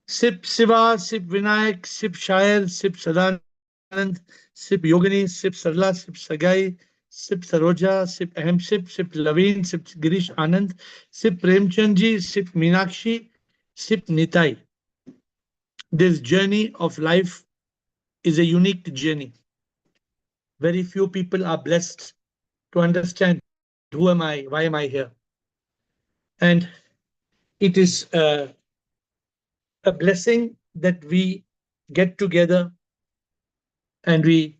Sip Siva, Sip Vinayak, Sip Shair, Sip Sadanand, Sip Yogini, Sip Sarla, Sip Sagai, Sip Saroja, Sip Ahemsip, Sip Laveen, Sip Girish Anand, Sip Premchandji, Sip Meenakshi, Sip Nitai. This journey of life is a unique journey. Very few people are blessed to understand who am I, why am I here. And it is a blessing that we get together and we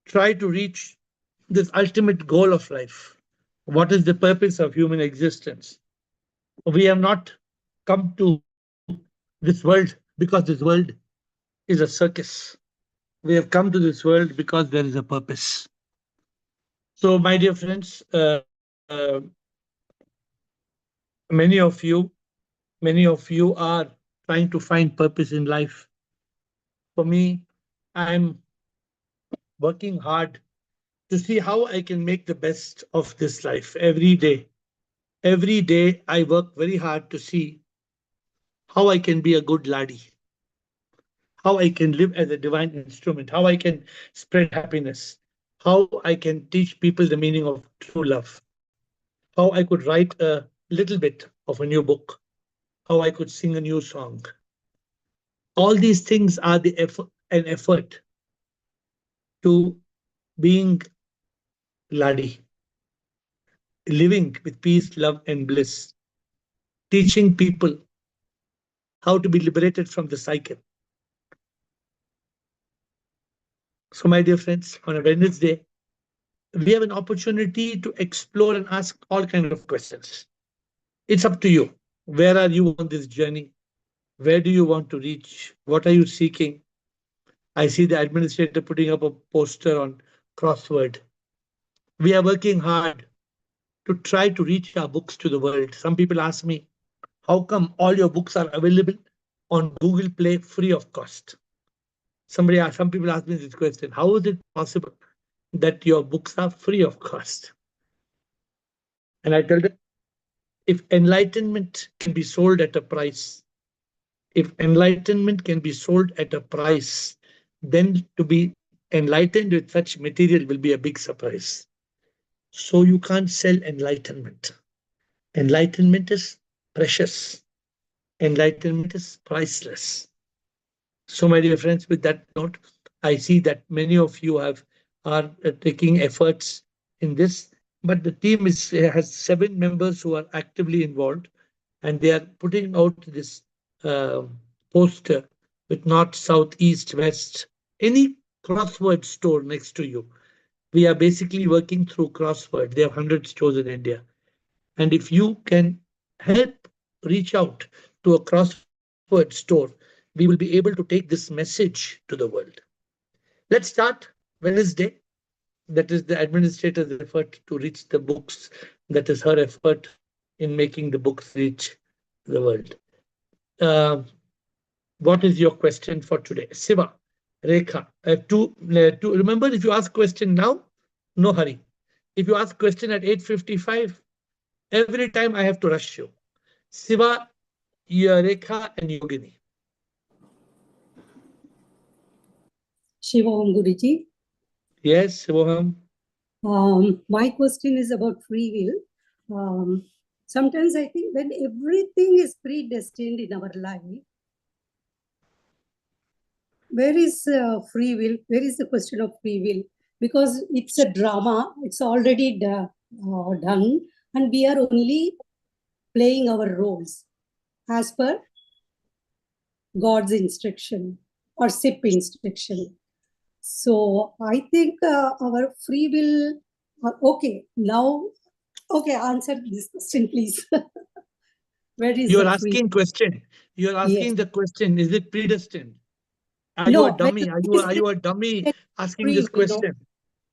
try to reach this ultimate goal of life. What is the purpose of human existence? We have not come to this world because this world is a circus. We have come to this world because there is a purpose. So, my dear friends, many of you, many of you are trying to find purpose in life. For me, I'm working hard to see how I can make the best of this life every day. Every day, I work very hard to see how I can be a good laddie, how I can live as a divine instrument, how I can spread happiness, how I can teach people the meaning of true love, how I could write a little bit of a new book, how I could sing a new song. All these things are an effort to being laddie, living with peace, love, and bliss, teaching people how to be liberated from the cycle. So, my dear friends, on a Wednesday, we have an opportunity to explore and ask all kinds of questions. It's up to you. Where are you on this journey? Where do you want to reach? What are you seeking? I see the administrator putting up a poster on crossword. We are working hard to try to reach our books to the world. Some people ask me, how come all your books are available on Google Play free of cost? Some people ask me this question, how is it possible that your books are free of cost? And I tell them, if enlightenment can be sold at a price, if enlightenment can be sold at a price, then to be enlightened with such material will be a big surprise. So you can't sell enlightenment. Enlightenment is precious. Enlightenment is priceless. So, my dear friends, with that note, I see that many of you are taking efforts in this, but the team has 7 members who are actively involved, and they are putting out this uh, poster with north, south, east, west, any crossword store next to you. We are basically working through crossword. They have 100 stores in India. And if you can help reach out to a crossword store, we will be able to take this message to the world. Let's start Wednesday. That is the administrator's effort to reach the books. That is her effort in making the books reach the world. Uh, what is your question for today? Siva, Rekha, to remember, if you ask question now, no hurry. If you ask question at 8:55, every time I have to rush you. Siva, Rekha, and Yogini. Shivam Guruji. Yes, Shivam. My question is about free will. Sometimes I think when everything is predestined in our life, where is free will? Where is the question of free will? Because it's a drama, it's already done, and we are only playing our roles as per God's instruction or SIP instruction. So I think our free will, okay, now, okay, answer this question, please. Where is You're the free? asking question. You're Yes. asking the question, is it predestined? Are you a No, when dummy? the life Are is you a dummy asking free this will, no. question?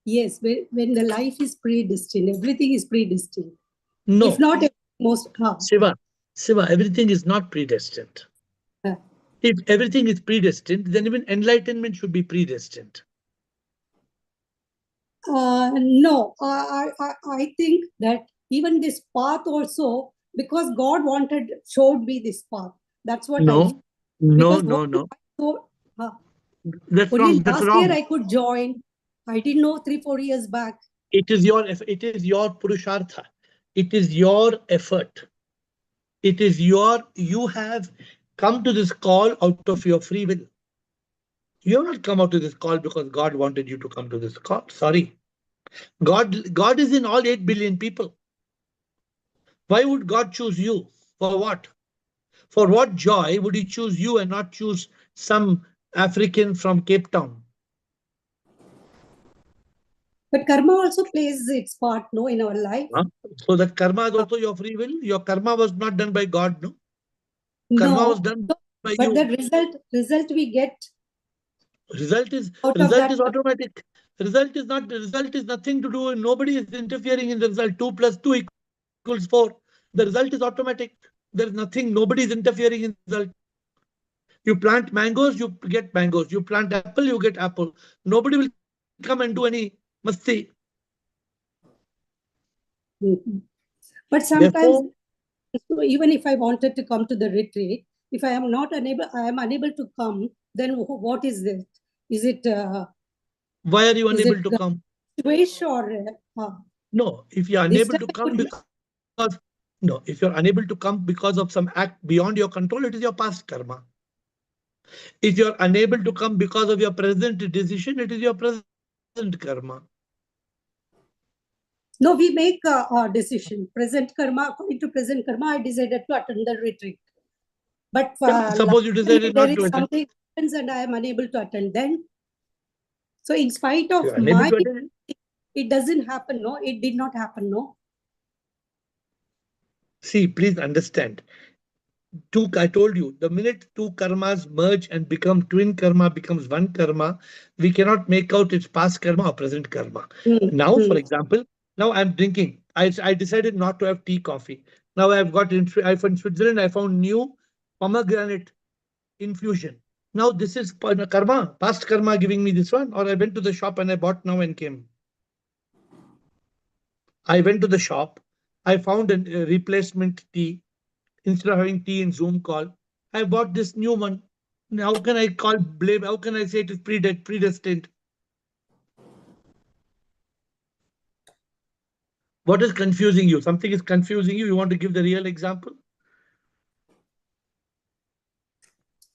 Yes, when the life is predestined, everything is predestined. If No, not, most, Shiva, everything is not predestined. uh, If everything is predestined, then even enlightenment should be predestined. no, I think that even this path also, because God showed me this path. That's what I feel. No, Because no, no. so, That's only wrong. That's last wrong. year I could join. I didn't know 3-4 years back. It is your purushartha. It is your effort. It is you have come to this call out of your free will. You have not come out to this call because God wanted you to come to this call. Sorry. God is in all 8 billion people. Why would God choose you? For what? For what joy would he choose you and not choose some African from Cape Town? But karma also plays its part, no, in our life. Huh? So that karma is also your free will. Your karma was not done by God, no? Karma was No, done by but you. the result we get Result is out of that. automatic. Result is nothing to do. Nobody is interfering in the result. 2 plus 2 equals 4. The result is automatic. There is nothing. Nobody is interfering in the result. You plant mangoes, you get mangoes. You plant apple, you get apple. Nobody will come and do any masti. Mhm. But sometimes, Therefore, even if I wanted to come to the retreat, if I am unable to come, then what is this? Is it why are you is it unable to come? wish or No, if you are this unable time to I come could because no, if you're unable to come because of some act beyond your control, it is your past karma. If you're unable to come because of your present decision, it is your present karma. no, we make a decision. Present karma, according to present karma, I decided to attend the retreat. But Yeah, suppose you decided there not to is attend. something happens and I am unable to attend. Then, so in spite So of you're unable my, to attend. it doesn't happen. No, it did not happen. No. See, please understand. I told you, the minute 2 karmas merge and become twin karma becomes 1 karma, we cannot make out its past karma or present karma. Now, for example, now I'm drinking. I decided not to have tea, coffee. Now I've got in Switzerland, I found new pomegranate infusion. Now this is karma, past karma giving me this one, or I went to the shop and I bought now and came. I went to the shop, I found a replacement tea. Instead of having tea in Zoom call, I bought this new one. How can I call blame? How can I say it is predestined? What is confusing you? Something is confusing you. You want to give the real example?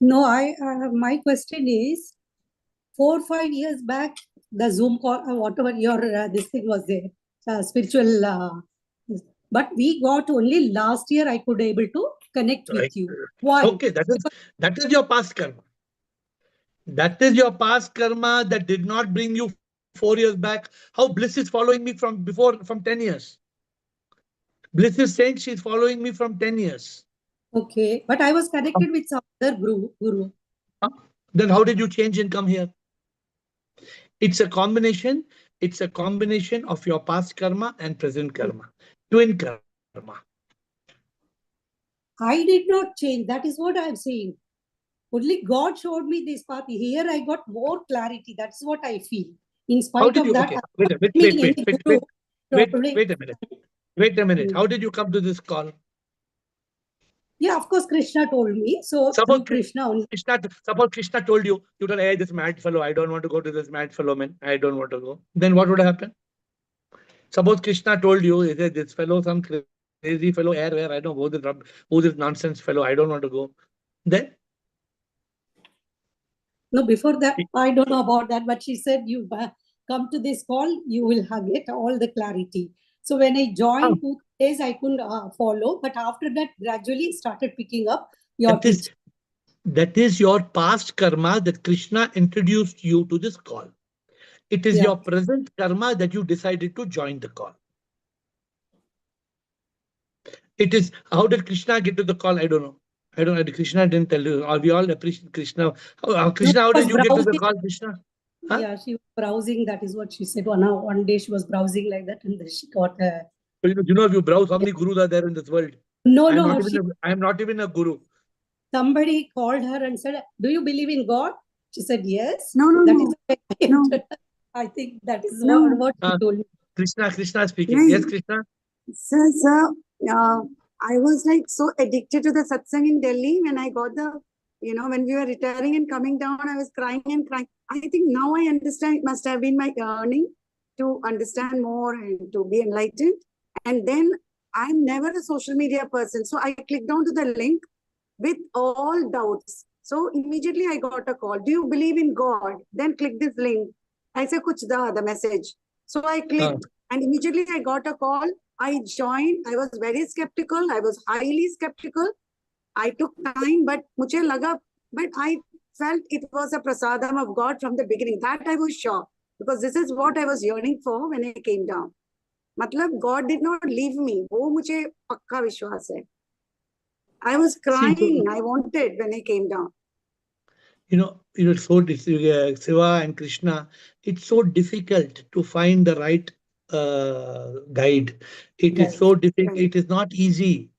No, my question is 4-5 years back, the Zoom call, whatever your this thing was there, spiritual. But we got only last year. I could able to connect with Right. you. Why? Okay, that is your past karma. That is your past karma that did not bring you 4 years back. How Bliss is following me from before, from 10 years. Bliss is saying she's following me from 10 years. Okay, but I was connected with some other guru. Huh? Then how did you change and come here? It's a combination. It's a combination of your past karma and present karma. Twin karma. I did not change. That is what I am saying. Only God showed me this path. Here I got more clarity. That's what I feel. In How spite did of you? that, Okay, I'm wait, not wait, wait, blaming wait, any wait, guru. wait, wait, Probably. wait a minute. Wait a minute. How did you come to this call? Yeah, of course, Krishna told me. So Suppose through Krishna only. Suppose Krishna told you, hey, this mad fellow, I don't want to go to this mad fellow, man. I don't want to go. Then what would happen? Suppose Krishna told you, he said, this fellow, some crazy fellow, AiR, where I don't know who this nonsense fellow, I don't want to go. Then No, before that, I don't know about that, but she said, you come to this call, you will get all the clarity. So when I joined 2 days, I couldn't follow. But after that, gradually started picking up your that is teaching. that is your past karma that Krishna introduced you to this call. It is Yeah. your present karma that you decided to join the call. It is, how did Krishna get to the call? I don't know. I don't know. Krishna didn't tell you. Are we all appreciate Krishna? No, Krishna, how she was did you get to the browsing. call, Krishna? Huh? Yeah, she was browsing. That is what she said. One day she was browsing like that, and then she got a. If you browse, how many gurus are there in this world? No, I am no, not even I am not even a guru. somebody called her and said, "Do you believe in God?" She said, "Yes." No, no, That no, is why I no, entered. I think that is no. what she told me. Krishna speaking. Yes, नहीं Krishna. sir, I was like so addicted to the satsang in Delhi when I got the, when we were retiring and coming down, I was crying and crying. I think now I understand it must have been my yearning to understand more and to be enlightened. And then I'm never a social media person. So I clicked onto the link with all doubts. So immediately I got a call. Do you believe in God? Then click this link. I said, Kuch da, the message. So I clicked and immediately I got a call. I joined. I was very skeptical. I was highly skeptical. I took time, but mujhe laga, but I felt it was a prasadam of God from the beginning. That I was sure because this is what I was yearning for when I came down. Matlab, God did not leave me. वो मुझे पक्का विश्वास है. I was See, crying. I wanted when I came down. Shiva and Krishna, it's so difficult to find the right guide. It is Right. so difficult. Right. It is not easy.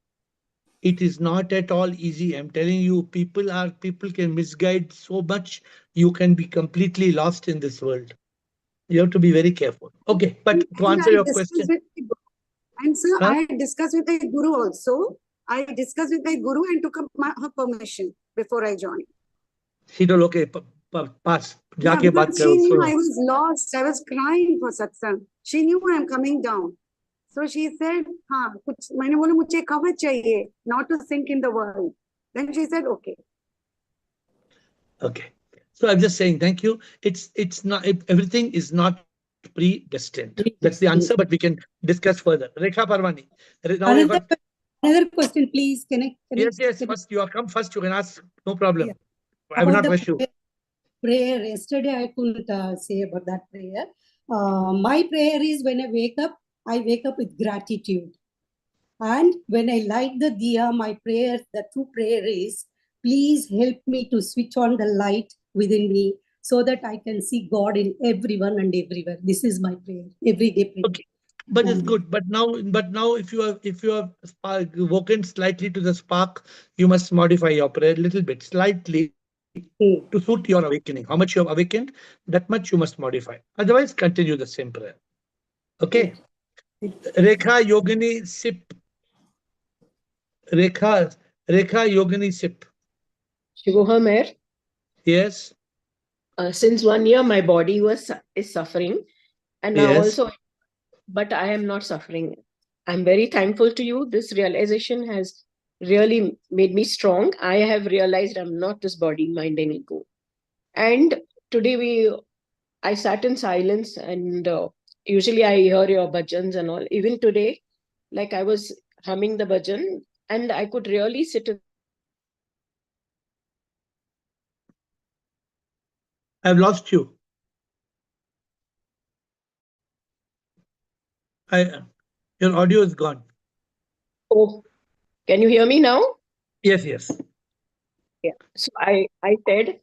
It is not at all easy. I'm telling you, people can misguide so much. You can be completely lost in this world. You have to be very careful. Okay, but to And answer I your discussed question, with my guru. And sir, huh? I discussed with my guru also. I discussed with my guru and took up her permission before I joined. She told, okay, pass. Yeah, जाके बात because करो she knew उसको. I was lost. I was crying for satsang. She knew I'm coming down. So she said, हाँ कुछ मैंने बोला मुझे cover चाहिए, not to sink in the world. Then she said, okay. Okay. So I'm just saying thank you. It's not everything is not predestined. That's the answer, but we can discuss further. Rekha Parwani. Now we have Another got another question, please. yes. Can I First you are come first. You can ask. No problem. yeah, I will about not the rush you. prayer? Yesterday I couldn't say about that prayer. My prayer is when I wake up with gratitude. And when I light the diya, my prayer, the true prayer is, please help me to switch on the light within me so that I can see God in everyone and everywhere. This is my prayer, everyday prayer. Okay. But it's Morning. good. But now, if you have woken slightly to the spark, you must modify your prayer a little bit, slightly, to suit Okay. your awakening. How much you have awakened, that much you must modify. Otherwise, continue the same prayer. Okay. Okay. Rekha Yogini Sip. Rekha Rekha Yogini Sip. Shivoham Air. Yes. Since 1 year, my body is suffering, and now Yes. also, but I am not suffering. I'm very thankful to you. This realization has really made me strong. I have realized I'm not this body, mind, and ego. And today I sat in silence, and usually I hear your bhajans and all. Even today, like I was humming the bhajan, and I could really sit in silence and I've lost you. I Your audio is gone. oh, can you hear me now? Yes, yes. Yeah. So I said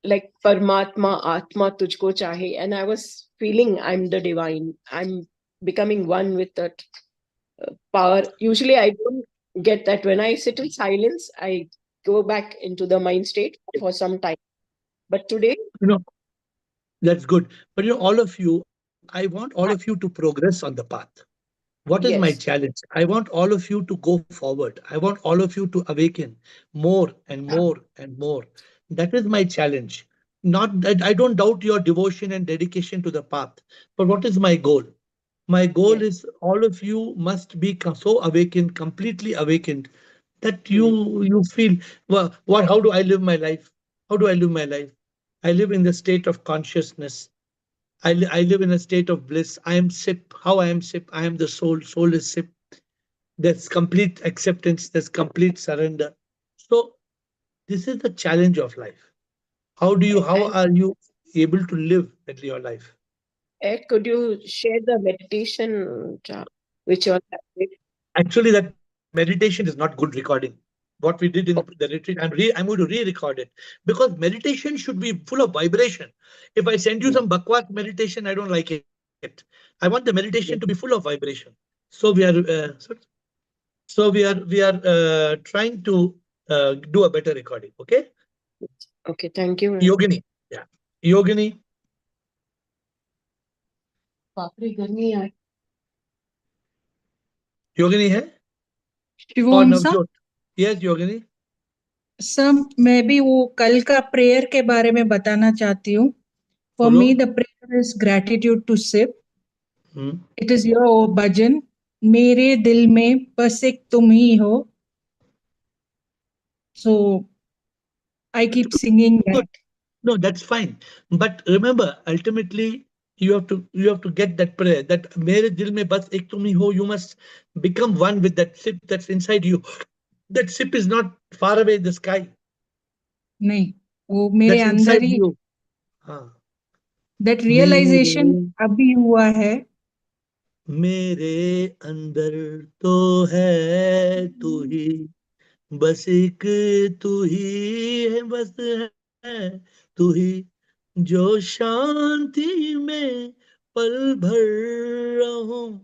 like Paramatma, Atma Tujhko Chahe, and I was feeling I'm the divine. I'm becoming one with that power. Usually I don't get that. When I sit in silence, I go back into the mind state for some time. But today, You know, that's good. But all of you, I want all of you to progress on the path. What is my yes, challenge? I want all of you to go forward. I want all of you to awaken more and more and more. That is my challenge. Not that I don't doubt your devotion and dedication to the path, but what is my goal? My goal yes. is all of you must be so awakened, completely awakened, that Mm. you feel, well, what? How do I live my life? How do I live my life? I live in the state of consciousness. I live in a state of bliss. I am SIP. How I am SIP? I am the soul. Soul is SIP. There's complete acceptance. There's complete surrender. So this is the challenge of life. How And are you able to live your life? Ed, could you share the meditation which you all have did? Actually, that meditation is not good recording. What we did in the retreat, I'm going to re-record it, because meditation should be full of vibration. If I send you Yeah. some bakwas meditation, I don't like it. I want the meditation to be Yeah. full of vibration. So we are trying to do a better recording. Okay, Okay, thank you. Yogini. Yeah, Yogini. बाप रे, गर्मी है. Yogini hai? or Shivom sir, Navjot? Yes, Yogini. Sir मैं भी वो कल का prayer के बारे में बताना चाहती हूँ. For बोलो. me, the prayer is gratitude to SIP. Hmm. It is your भजन. मेरे दिल में बस एक तुम ही हो. So I keep singing that. Good. No, that's fine. But remember, ultimately, you have to get that prayer. That mere dil mein bas ek tum hi ho. You must become one with that sip that's inside you. That sip is not far away in the sky. नहीं, वो मेरे That's अंदर inside he. you. हाँ. That realization मेरे अभी हुआ है. मेरे अंदर तो है तू ही, बस एक तू ही है, बस है तू ही, जो शांति में पल भर रहूं,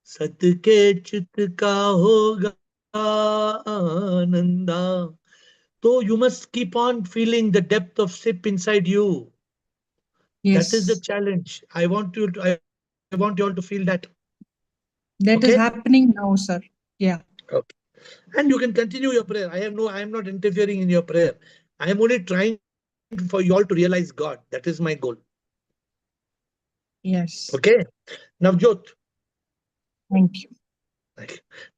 सत के चित का होगा Ananda. So you must keep on feeling the depth of sip inside you. That is the Yes, challenge. I want you all to feel that. that is Okay? happening now, sir. Yeah. Okay. And you can continue your prayer. I am not interfering in your prayer. I am only trying for you all to realize God. That is my goal. Yes. Okay. Navjot. Thank you.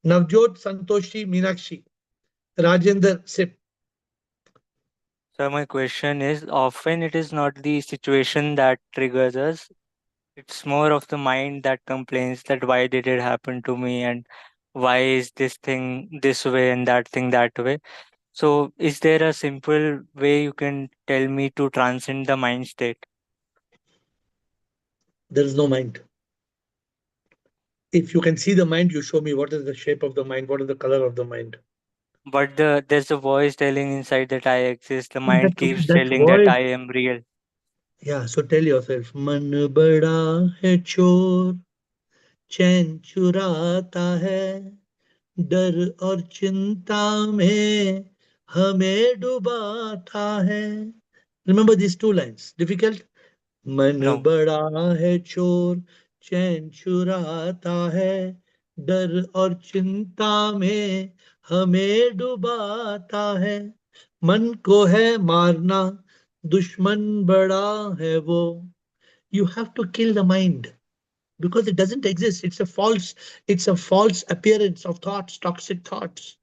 Navjot, Santoshi, Meenakshi, Rajender, Sip. So my question is, often it is not the situation that triggers us. It's more of the mind that complains that why did it happen to me and why is this thing this way and that thing that way. So is there a simple way you can tell me to transcend the mind state? There is no mind. If you can see the mind, you show me what is the shape of the mind, what is the color of the mind. But there's a voice telling inside that I exist. The That mind keeps that telling that voice. I am real. Yeah, so tell yourself, मन बड़ा है चोर, चैन चुराता है, डर और चिंता में हमें डुबाता है. Remember these two lines. Difficult? मन No. बड़ा है चोर, चैन चुराता है, डर और चिंता में हमें डुबाता है. मन को है मारना, दुश्मन बड़ा है वो. You have to kill the mind because it doesn't exist. It's a false appearance of thoughts, toxic thoughts.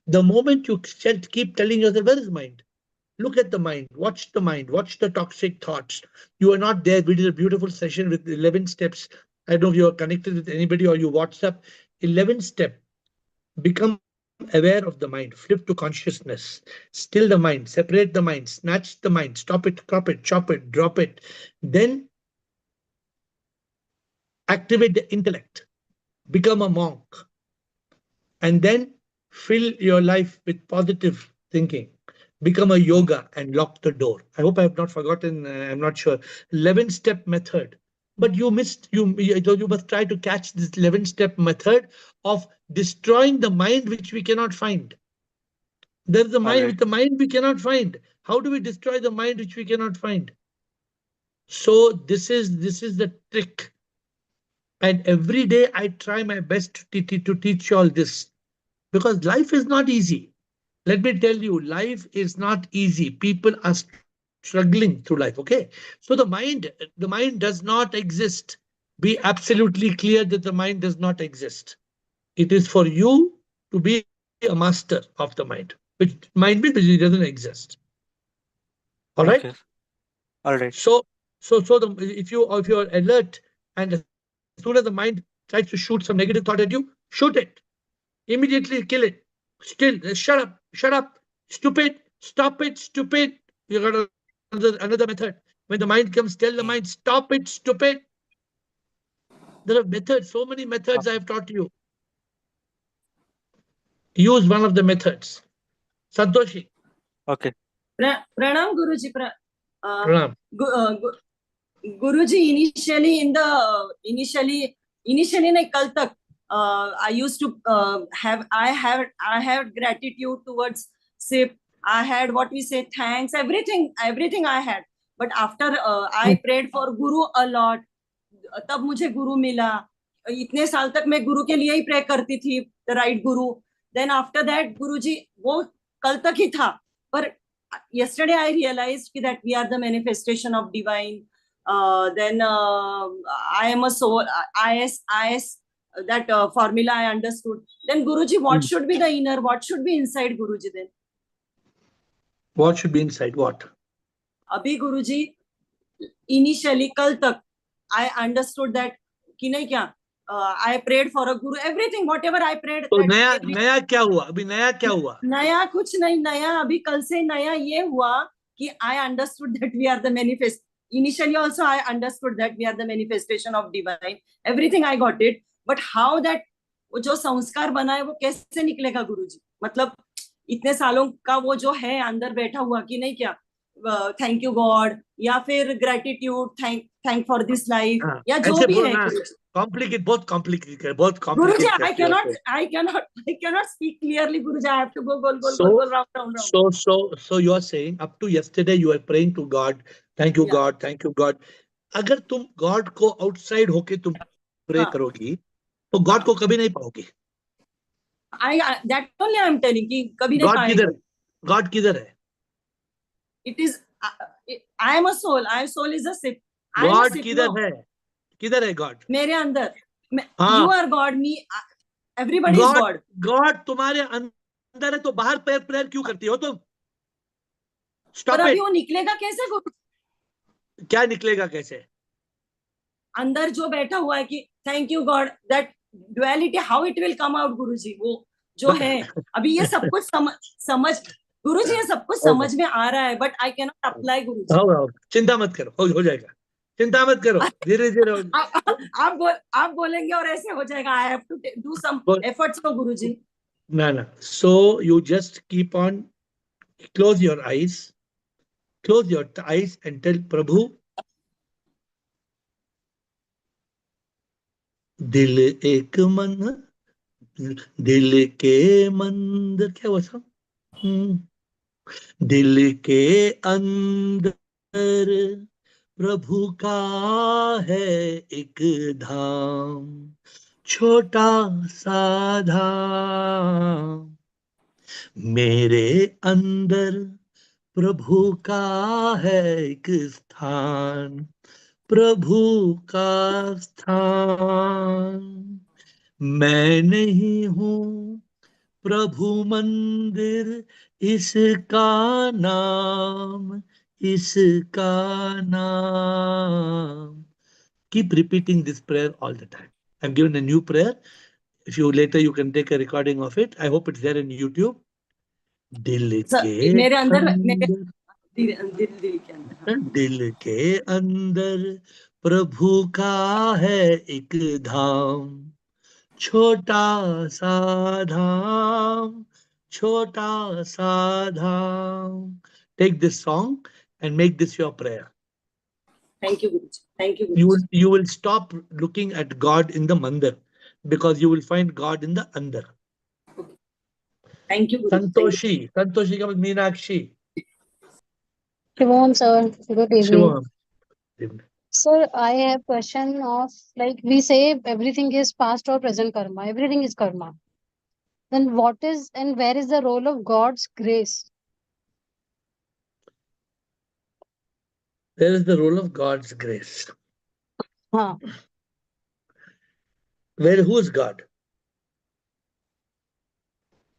The moment you keep telling yourself, where is mind? Look at the mind, watch the toxic thoughts. You are not there. We did a beautiful session with 11 steps. I don't know if you are connected with anybody or you WhatsApp. 11 step. Become aware of the mind, flip to consciousness, still the mind, separate the mind, snatch the mind, stop it, crop it, chop it, drop it. Then activate the intellect, become a monk, and then fill your life with positive thinking. Become a yoga and lock the door. I hope I have not forgotten. I'm not sure. 11-step method. But you missed. You must try to catch this 11-step method of destroying the mind which we cannot find. There's a All mind right. with the mind we cannot find. How do we destroy the mind which we cannot find? So this is the trick. And every day I try my best to teach you all this. Because life is not easy. Let me tell you, life is not easy. People are struggling through life. Okay. So the mind does not exist. Be absolutely clear that the mind does not exist. It is for you to be a master of the mind, which mind means which doesn't exist. All right. Okay. All right. If you're alert and as soon as the mind tries to shoot some negative thought at you, shoot it. Immediately kill it. Still, shut up, stupid, stop it, stupid. You got another method. When the mind comes, tell the mind, stop it, stupid. There are methods, so many methods I have taught you. Use one of the methods. Santoshi. Okay. Pranam Guruji. Pranam. Guruji, initially nahi, kal tak, I used to I have gratitude towards SIP. I had what we say, thanks, everything I had. But after I prayed for Guru a lot, तब मुझे गुरु मिला. इतने साल तक मैं गुरु के लिए ही pray करती थी, the right Guru. then after that Guruji वो कल तक ही था, पर yesterday I realized that we are the manifestation of divine. Then I am a soul, IS, that formula I understood. Then Guruji, what should be the inner, what should be inside Guruji then? What should be inside what? अभी गुरुजी initially कल तक I understood that कि नहीं क्या I prayed for a guru, everything whatever I prayed. तो नया क्या हुआ? अभी नया क्या हुआ? नया कुछ नहीं, नया अभी कल से नया ये हुआ कि I understood that we are the manifest. Initially also I understood that we are the manifestation of divine. Everything I got it, but how that वो जो संस्कार बना है वो कैसे निकलेगा गुरुजी? मतलब इतने सालों का वो जो है अंदर बैठा हुआ कि नहीं क्या, थैंक यू गॉड, या फिर gratitude, thank for this life, या जो भी है कॉम्प्लिकेट, बहुत कॉम्प्लिकेटेड, बहुत Guruji. Complicated. I cannot speak clearly Guruji. I have to go गोल round. So you are saying up to yesterday you are praying to God, thank you God, thank you God. अगर तुम God को outside होके तुम pray करोगी तो God को कभी नहीं पाओगी. That only I am telling कि कभी नहीं पाएगा. गॉड किधर है? It is I am a soul. Soul is a ship. God किधर है? किधर है गॉड? मेरे अंदर. You are God, me, everybody is God. God तुम्हारे अंदर है तो बाहर प्रेयर क्यों करती हो तुम? पर अभी वो निकलेगा कैसे? क्या निकलेगा कैसे? अंदर जो बैठा हुआ है कि thank you God, that duality, how it will come out Guruji? वो जो है अभी ये सब कुछ समझ गुरुजी, ये सब कुछ समझ में आ रहा है, but I can not apply Guruji. चिंता मत करो, हो जाएगा. चिंता मत करो, धीरे धीरे. आप बोलेंगे और ऐसे हो जाएगा. I have to do some efforts for Guruji. ना. So you just keep on, close your eyes and tell प्रभु, दिल एक मन, दिल के मंदिर, क्या हुआ था? दिल के अंदर प्रभु का है एक धाम, छोटा सा धाम. मेरे अंदर प्रभु का है एक स्थान, प्रभु का स्थान. मैं नहीं हूँ प्रभु मंदिर, इसका नाम, इसका नाम. Keep repeating this prayer all the time. I've given a new prayer. If you later you can take a recording of it. I hope it's there in YouTube. दिल के मेरे अंदर, दिल के अंदर प्रभु का है एक धाम, छोटा सा धाम, छोटा सा धाम. Take this song and make this your prayer. Thank you, Guruji. Thank you, Guruji. You will stop looking at God in the mandir because you will find God in the andar. Thank you, Guruji. Santoshi comes Meenakshi. Shivam sir, good evening. Shivam. Sir, I have question of, like, we say everything is past or present karma. Everything is karma. Then what is and where is the role of God's grace? Where is the role of God's grace? Huh. Who is God?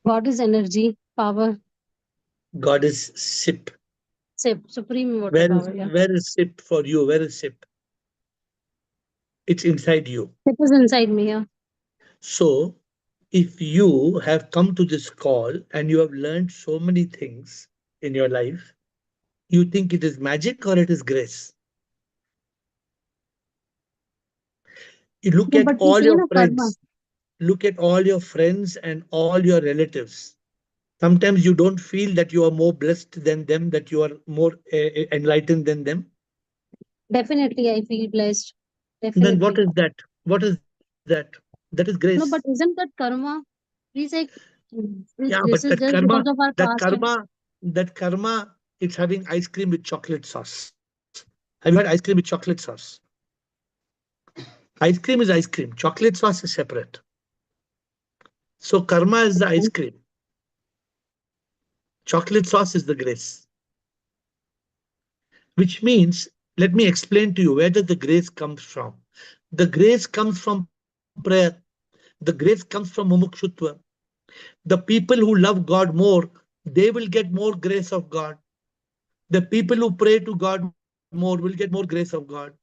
God is energy, power. God is SIP. SIP, supreme water power. Yeah. Where is SIP for you? Where is SIP? It's inside you. It is inside me, yeah. So, if you have come to this call and you have learned so many things in your life, you think it is magic or it is grace? You look at all your friends. Karma. Look at all your friends and all your relatives. Sometimes you don't feel that you are more blessed than them, that you are more enlightened than them. Definitely, I feel blessed. Definitely. Then what is that? What is that? That is grace. No, but isn't that karma? Please, like, yeah, this but is just because of our past. That karma, it's having ice cream with chocolate sauce. Have you had ice cream with chocolate sauce? Ice cream is ice cream. Chocolate sauce is separate. So karma is the ice cream. Chocolate sauce is the grace. Which means, let me explain to you where does the grace comes from. The grace comes from prayer. The grace comes from mumukshutva. The people who love God more, they will get more grace of God. The people who pray to God more will get more grace of God.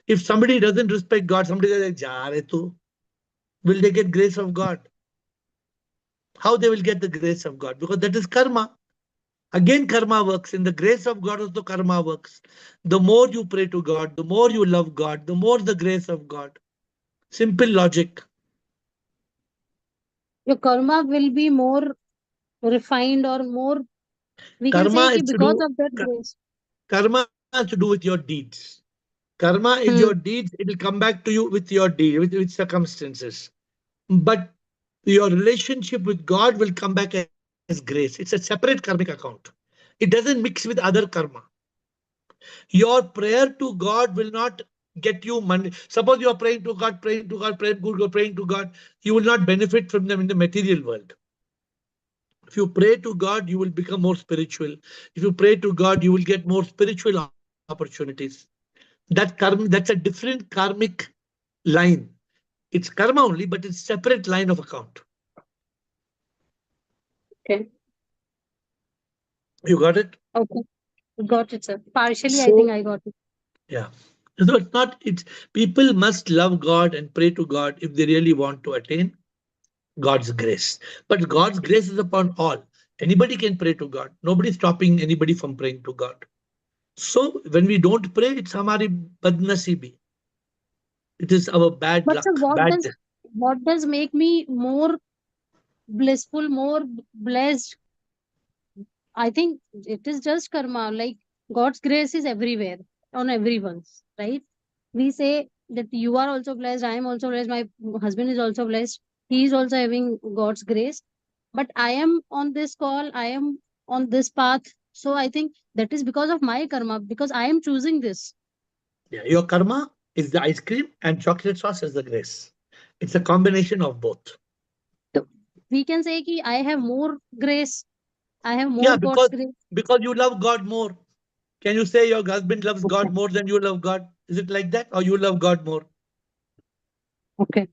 If somebody doesn't respect God, somebody says, "Ja re tu," will they get grace of God? How they will get the grace of God? Because that is karma. Again, karma works. In the grace of God also karma works. The more you pray to God, the more you love God, the more the grace of God. Simple logic. Your karma will be more refined or more, we can say Karma ki is to because do of that grace. karma has to do with your deeds. Karma is your Hmm. deeds. It will come back to you with your deed, with circumstances. But your relationship with God will come back as grace. It's a separate karmic account. It doesn't mix with other karma. Your prayer to God will not get you money. Suppose you are praying to God, praying to God, praying to God, praying to God. You will not benefit from them in the material world. If you pray to God, you will become more spiritual. If you pray to God, you will get more spiritual opportunities. That's a different karmic line. It's karma only, but it's separate line of account. Okay. You got it? Okay. Got it, sir. Partially, I think So I got it. yeah. So it's not, it's people must love God and pray to God if they really want to attain God's grace. But God's grace is upon all. Anybody can pray to God. Nobody's stopping anybody from praying to God. So when we don't pray, it's hamari badnasibi. It is our bad But sir, luck, bad. what does make me more blissful, more blessed? I think it is just karma. Like God's grace is everywhere on everyone's, right? We say that you are also blessed, I am also blessed, my husband is also blessed, he is also having God's grace. But I am on this call, I am on this path. So I think that is because of my karma, because I am choosing this. Yeah, your karma is the ice cream and chocolate sauce is the grace. It's a combination of both. So we can say ki I have more grace, I have Yeah, more God's because grace. you love God more. Can you say your husband loves Okay. God more than you love God? Is it like that? Or you love God more? Okay.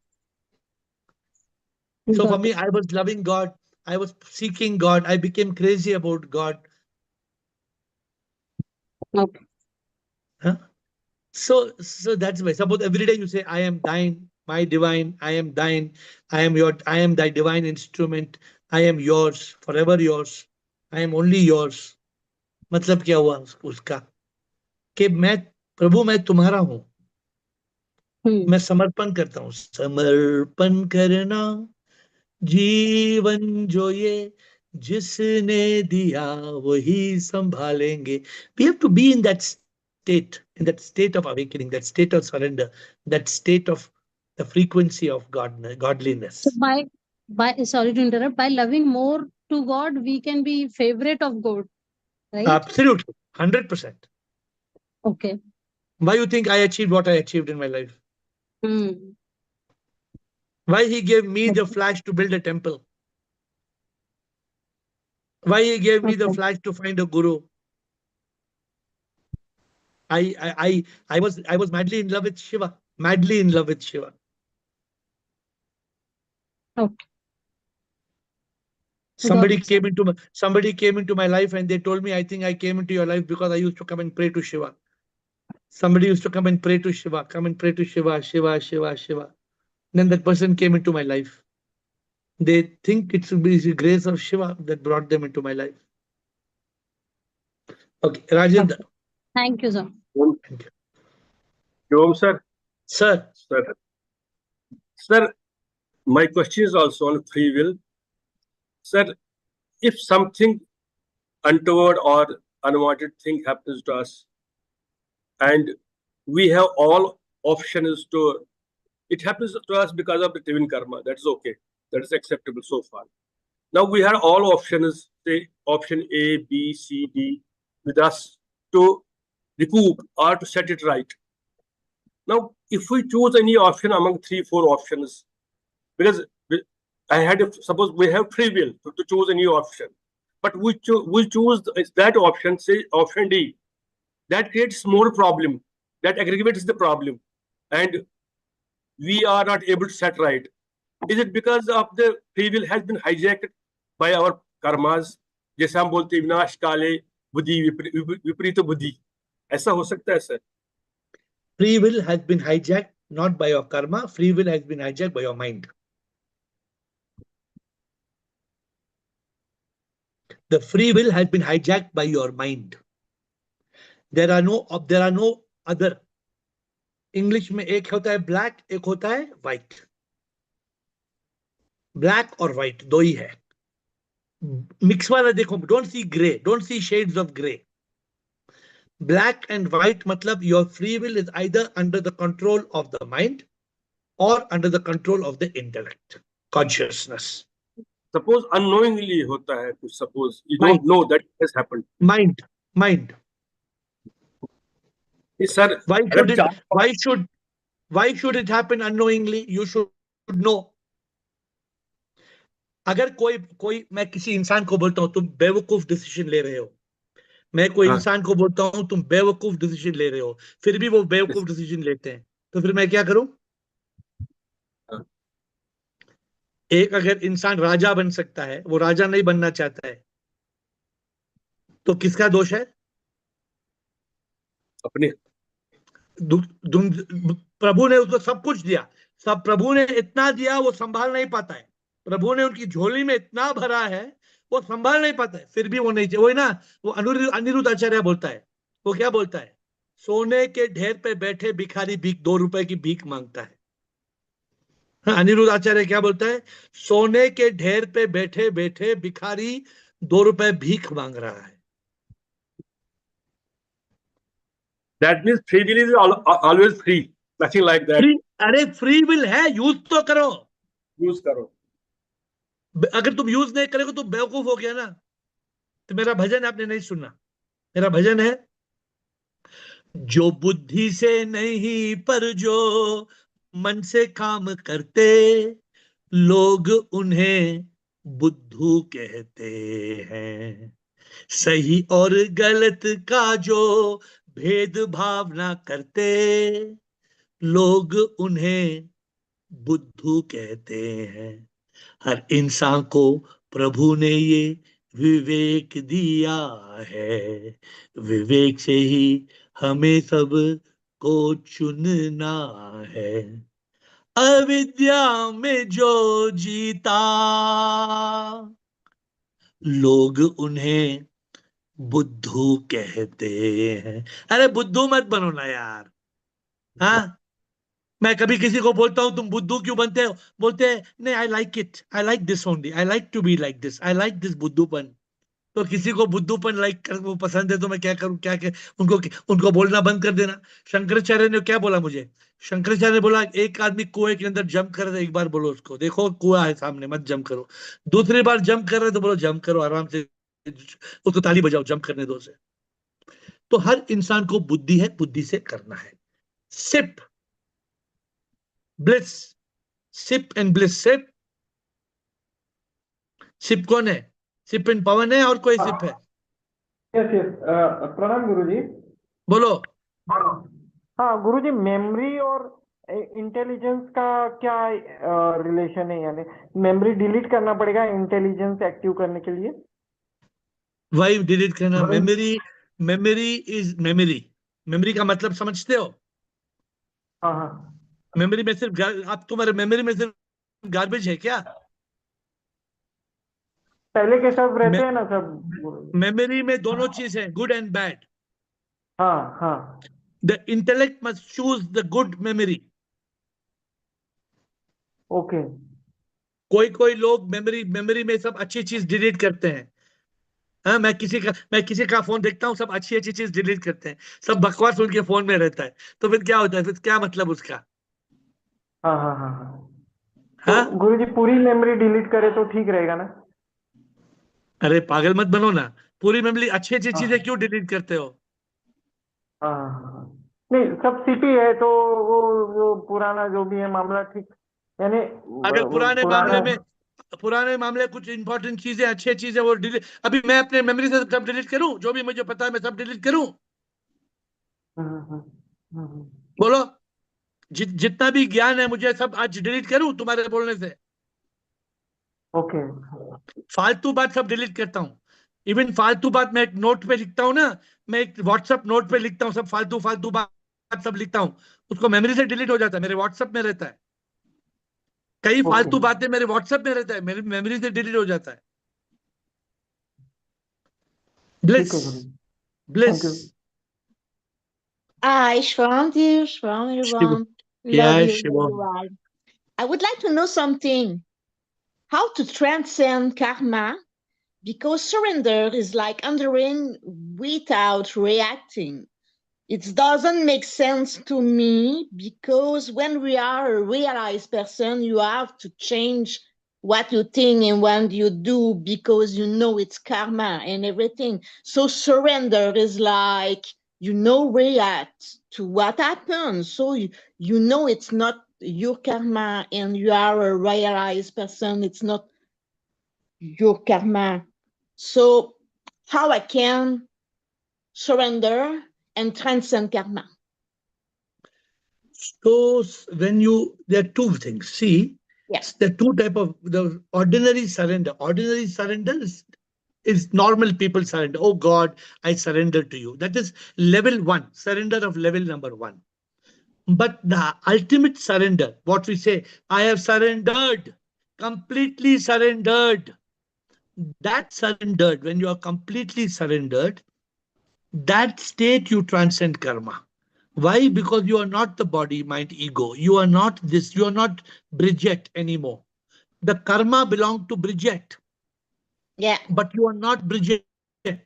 So for Got me, it. I was loving God. I was seeking God. I became crazy about God. Okay. Huh? So that's why. Suppose every day you say, I am thine, my divine, I am thine, I am thy divine instrument, I am yours, forever yours, I am only yours. मतलब क्या हुआ उसका कि मैं प्रभु मैं तुम्हारा हूं Hmm. मैं समर्पण करता हूं समर्पण करना जीवन जो ये जिसने दिया वही संभालेंगे we have to be in that state of awakening, that state of surrender, that state of the frequency of godliness. So by sorry to interrupt, by loving more to God, we can be favorite of God, right? Absolutely 100%. Okay. Why you think I achieved what I achieved in my life? Hmm. Why he gave me the Okay. flash to build a temple? Why he gave me the Okay. flash to find a guru? I was madly in love with Shiva, madly in love with Shiva. Okay. Got it, sir. Somebody came into my life and they told me, I think I came into your life because I used to come and pray to Shiva. Somebody used to come and pray to Shiva, come and pray to Shiva, Shiva, Shiva, Shiva. Then that person came into my life. They think it should be the grace of Shiva that brought them into my life. Okay, Rajendra. Okay. Thank you, sir. Thank you. Om sir. Sir. Sir, my question is also on free will. Sir, if something untoward or unwanted thing happens to us, and we have all options to, it happens to us because of the divine karma. That is okay. That is acceptable so far. Now we have all options, say option A, B, C, D, with us to recoup or to set it right. Now, if we choose any option among 3, 4 options, because suppose we have free will to choose a new option, but we choose that option, say option D. That creates more problem. That aggravates the problem, and we are not able to set right. Is it because of the free will has been hijacked by our karmas? जैसे हम बोलते हैं विनाश काले बुद्धि विपरीत बुद्धि, ऐसा हो सकता है sir? Free will has been hijacked not by your karma. Free will has been hijacked by your mind. The free will has been hijacked by your mind. There are no other. English में एक होता है black, एक होता है white. Black और white दो ही है. मिक्स वाला देखो, don't see grey, don't see shades of grey. Black and white matlab your free will is either under the control of the mind or under the control of the intellect, consciousness. Suppose unknowingly hota hai, suppose you Mind. don't know that it has happened. Mind. Yes, sir. Why should it happen unknowingly? You should know. अगर कोई मैं किसी इंसान को बोलता हूं तुम बेवकूफ डिसीजन ले रहे हो, मैं कोई इंसान को बोलता हूं तुम बेवकूफ डिसीजन ले रहे हो, फिर भी वो बेवकूफ डिसीजन लेते हैं, तो फिर मैं क्या करूं? एक अगर इंसान राजा बन सकता है, वो राजा नहीं बनना चाहता है, तो किसका दोष है? अपने. प्रभु ने उसको सब कुछ दिया, प्रभु ने इतना दिया वो संभाल नहीं पाता है. प्रभु ने उनकी झोली में इतना भरा है वो संभाल नहीं पाता है, फिर भी वो नहीं चाहिए. वही ना, वो अनिरुद्ध आचार्य बोलता है, वो क्या बोलता है? सोने के ढेर पे बैठे भिखारी भीख 2 रुपए की भीख मांगता है. अनिरुद्ध आचार्य क्या बोलता है? सोने के ढेर पे बैठे बैठे भिखारी 2 रुपए भीख मांग रहा है. That means free will is always free, nothing like that. अरे फ्री विल है, यूज तो करो. यूज करो. अगर तुम यूज नहीं करोगे तो बेवकूफ हो गया ना. तो मेरा भजन आपने नहीं सुना, मेरा भजन है, जो बुद्धि से नहीं पर जो मन से काम करते, लोग उन्हें बुद्धू कहते हैं. सही और गलत का जो भेदभाव ना करते, लोग उन्हें बुद्धू कहते हैं. हर इंसान को प्रभु ने ये विवेक दिया है, विवेक से ही हमें सब को चुनना है. अविद्या में जो जीता, लोग उन्हें बुद्धू कहते हैं. अरे बुद्धू मत बनो ना यार. हाँ, मैं कभी किसी को बोलता हूं तुम बुद्धू क्यों बनते हो, बोलते हैं नहीं, I like it, I like this only, I like to be like this, I like this बुद्धूपन. तो किसी को बुद्धूपन लाइक कर वो पसंद है तो मैं क्या करूं? क्या उनको बोलना बंद कर देना. शंकराचार्य ने क्या बोला मुझे? शंकराचार्य ने बोला एक आदमी कुएं के अंदर जंप कर रहा है, एक बार बोलो उसको, देखो कुआं है सामने, मत जंप करो. दूसरी बार जंप कर रहे तो बोलो जंप करो आराम से, उसको ताली बजाओ, जंप करने दो उसे. तो हर इंसान को बुद्धि है, बुद्धि से करना है. Sip bliss, sip and bliss. Sip कौन है? सिप इन पवन है और कोई सिप है? यस यस, प्रणाम गुरुजी. बोलो. हाँ गुरुजी, मेमोरी और इंटेलिजेंस का क्या रिलेशन है? यानी मेमोरी डिलीट करना पड़ेगा इंटेलिजेंस एक्टिव करने के लिए? वाई डिलीट करना? Memory is memory. मेमोरी का मतलब समझते हो? हाँ हाँ. मेमोरी में सिर्फ आप, तुम्हारे मेमोरी में सिर्फ गार्बेज है क्या? पहले के सब रहते हैं ना सब. मेमोरी में दोनों चीज है, गुड एंड बैड. हाँ हाँ. The intellect must choose the good memory. Okay. कोई लोग मेमोरी में सब अच्छी चीज डिलीट करते हैं. हाँ, मैं किसी का फोन देखता हूँ, सब अच्छी चीज डिलीट करते हैं, सब बकवास उनके फोन में रहता है. तो फिर क्या होता है? फिर क्या मतलब उसका? हाँ हाँ हाँ हाँ. हाँ? तो गुरुजी पूरी मेमोरी डिलीट करे तो ठीक रहेगा ना? अरे पागल मत बनो ना. पूरी मेमोरी, अच्छी चीजें क्यों डिलीट करते हो? हाँ हाँ हाँ. नहीं, सब सिटी है तो वो पुराना जो भी है मामला ठीक, यानी अगर पुराने मामले में पुराने मामले कुछ इंपॉर्टेंट चीजें, अच्छी चीजें वो डिलीट, अभी मैं अपने मेमोरी से सब डिलीट करूं, जो भी मुझे पता है मैं सब डिलीट करूं? बोलो, जितना भी ज्ञान है मुझे सब आज डिलीट करूं तुम्हारे बोलने से? ओके। फालतू बात सब डिलीट करता हूं। इवन फालतू बात मैं एक नोट पे लिखता हूं ना, मैं एक व्हाट्सएप नोट पे लिखता हूं, सब फालतू फालतू बात सब लिखता हूं, उसको मेमोरी से डिलीट हो जाता है, मेरे व्हाट्सएप में रहता है। कई फालतू बातें मेरे व्हाट्सएप में रहता है, मेरी मेमोरी से डिलीट हो जाता है। Bliss, bliss. Hi, Shwan dear, Shwan everyone. Love Yeah, you, love Shivam. you all. I would like to know something. How to transcend karma? Because surrender is like entering without reacting. It doesn't make sense to me because when we are a realized person, you have to change what you think and what you do because you know it's karma and everything. So surrender is like, react to what happens. So you know it's not your karma and you are a realized person. It's not your karma. So how I can surrender and transcend karma? So when there are two things. See, Yes. there are two type of the ordinary surrender. Ordinary surrender is normal people surrender. Oh God, I surrender to you. That is level one, surrender of level number one. But the ultimate surrender, what we say, I have surrendered, completely surrendered. That surrendered, when you are completely surrendered, that state you transcend karma. Why? Because you are not the body, mind, ego. You are not this. You are not Bridget anymore. The karma belonged to Bridget. Yeah. But you are not Bridget.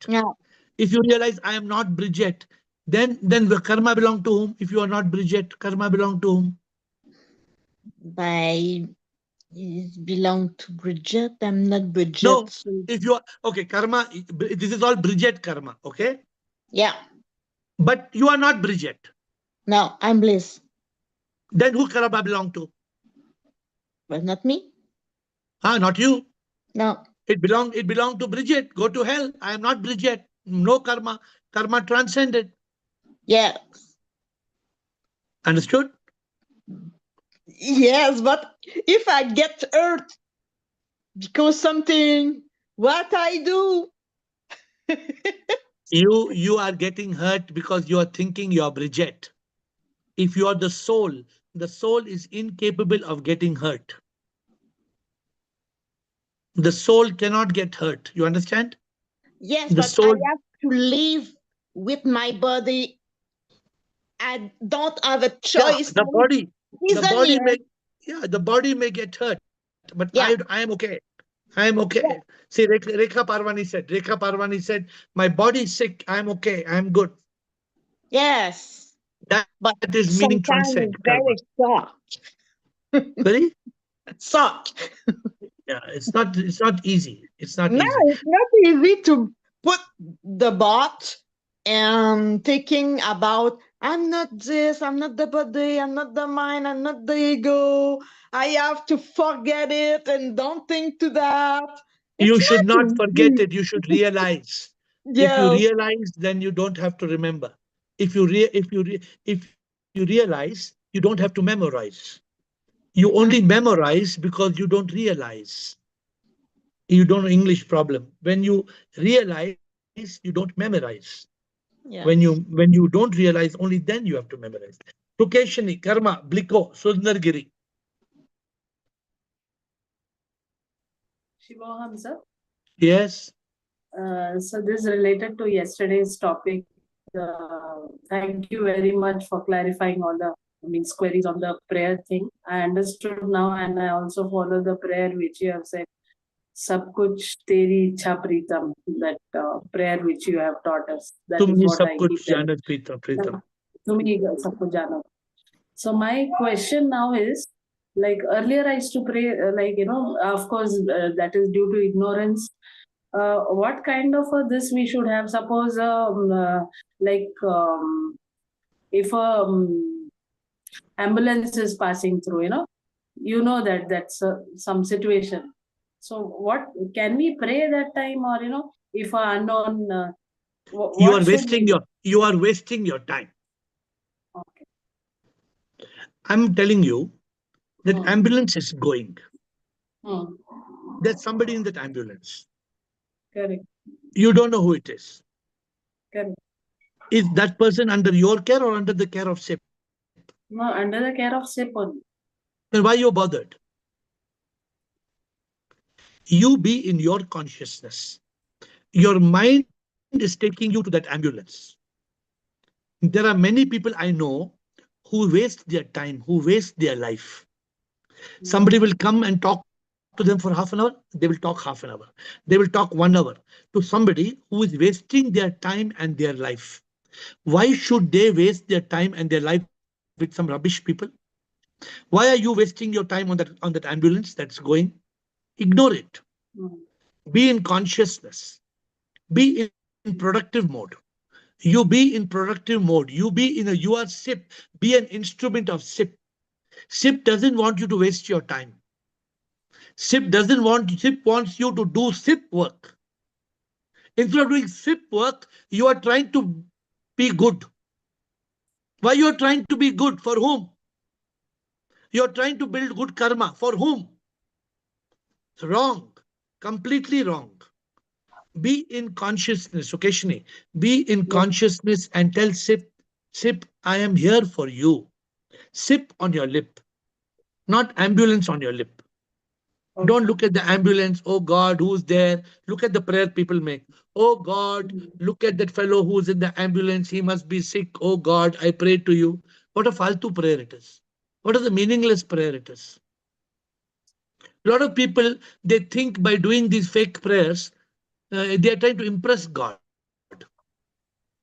No. If you realize I am not Bridget, then the karma belong to whom? If you are not Bridget, karma belong to whom? It belong to Bridget. I'm not Bridget. No. So... If you are okay, karma. This is all Bridget karma. Okay. Yeah. But you are not Bridget. No, I'm Bliss. Then who karma belong to? But not me. Not you. No. It belonged to Bridget. Go to hell. I am not Bridget. No karma. Karma transcended. Yes. Understood? Yes, but if I get hurt because something, what I do? You are getting hurt because you are thinking you are Bridget. If you are the soul is incapable of getting hurt. The soul cannot get hurt. You understand? Yes, the but soul, I have to live with my body. I don't have a choice. the body Isn't may, the body may get hurt, but Yeah. I am okay. I am okay. Yeah. See, Rekha Parvani said, my body is sick. I am okay. I am good. Yes. That is meaning Sometimes transcend it's karma. very soft. Very? Soft. Yeah, it's not easy. It's not No, easy. it's not easy to put the bot and thinking about I'm not this, I'm not the body, I'm not the mind, I'm not the ego. I have to forget it and don't think to that. You It's should not not forget easy. it. You should realize. If you Yes. realize, then you don't have to remember. If you realize, you don't have to memorize. You only memorize because you don't realize. You don't know English problem. When you realize, you don't memorize. Yes. When you don't realize, only then you have to memorize. Tukeshini, karma, bliko, Sundargiri. Shivoham, sir. Yes. So this is related to yesterday's topic. Thank you very much for clarifying all the queries on the prayer thing. I understood now, and I also follow the prayer which you have said. Sab kuch teri ichha Pritam, that prayer which you have taught us. That is Tumhi what sab I kuch keep telling. janat Pritam. Tumhi sab kuch jano. So my question now is, like earlier I used to pray, of course, that is due to ignorance. What kind of this we should have? Suppose, if a ambulance is passing through, you know that that's some situation. So what can we pray that time, or if a unknown, You what are should we wasting do? your time. Okay. I'm telling you that Hmm. ambulance is going. Hmm. There's somebody in that ambulance. Correct. You don't know who it is. Correct. Is that person under your care or under the care of SIP? No, under the care of SIP only. Then why you bothered? You be in your consciousness. Your mind is taking you to that ambulance. There are many people I know who waste their time, who waste their life. Somebody will come and talk to them for half an hour. They will talk half an hour. They will talk 1 hour to somebody who is wasting their time and their life. Why should they waste their time and their life with some rubbish people? Why are you wasting your time on that ambulance that's going? Ignore it. Hmm. Be in consciousness. Be in productive mode. You be in productive mode. You are SIP. Be an instrument of SIP. SIP doesn't want you to waste your time. SIP wants you to do SIP work. Instead of doing SIP work, you are trying to be good. Why you are trying to be good? For whom? You are trying to build good karma. For whom? It's wrong. Completely wrong. Be in consciousness, okay, Shni? Be in Yes. consciousness and tell SIP, I am here for you. SIP on your lip, not ambulance on your lip. Okay. Don't look at the ambulance. Oh God, who's there? Look at the prayer people make. Oh God, look at that fellow who's in the ambulance. He must be sick. Oh God, I pray to you. What a faltu prayer it is. What a meaningless prayer it is. A lot of people, they think by doing these fake prayers, they are trying to impress God.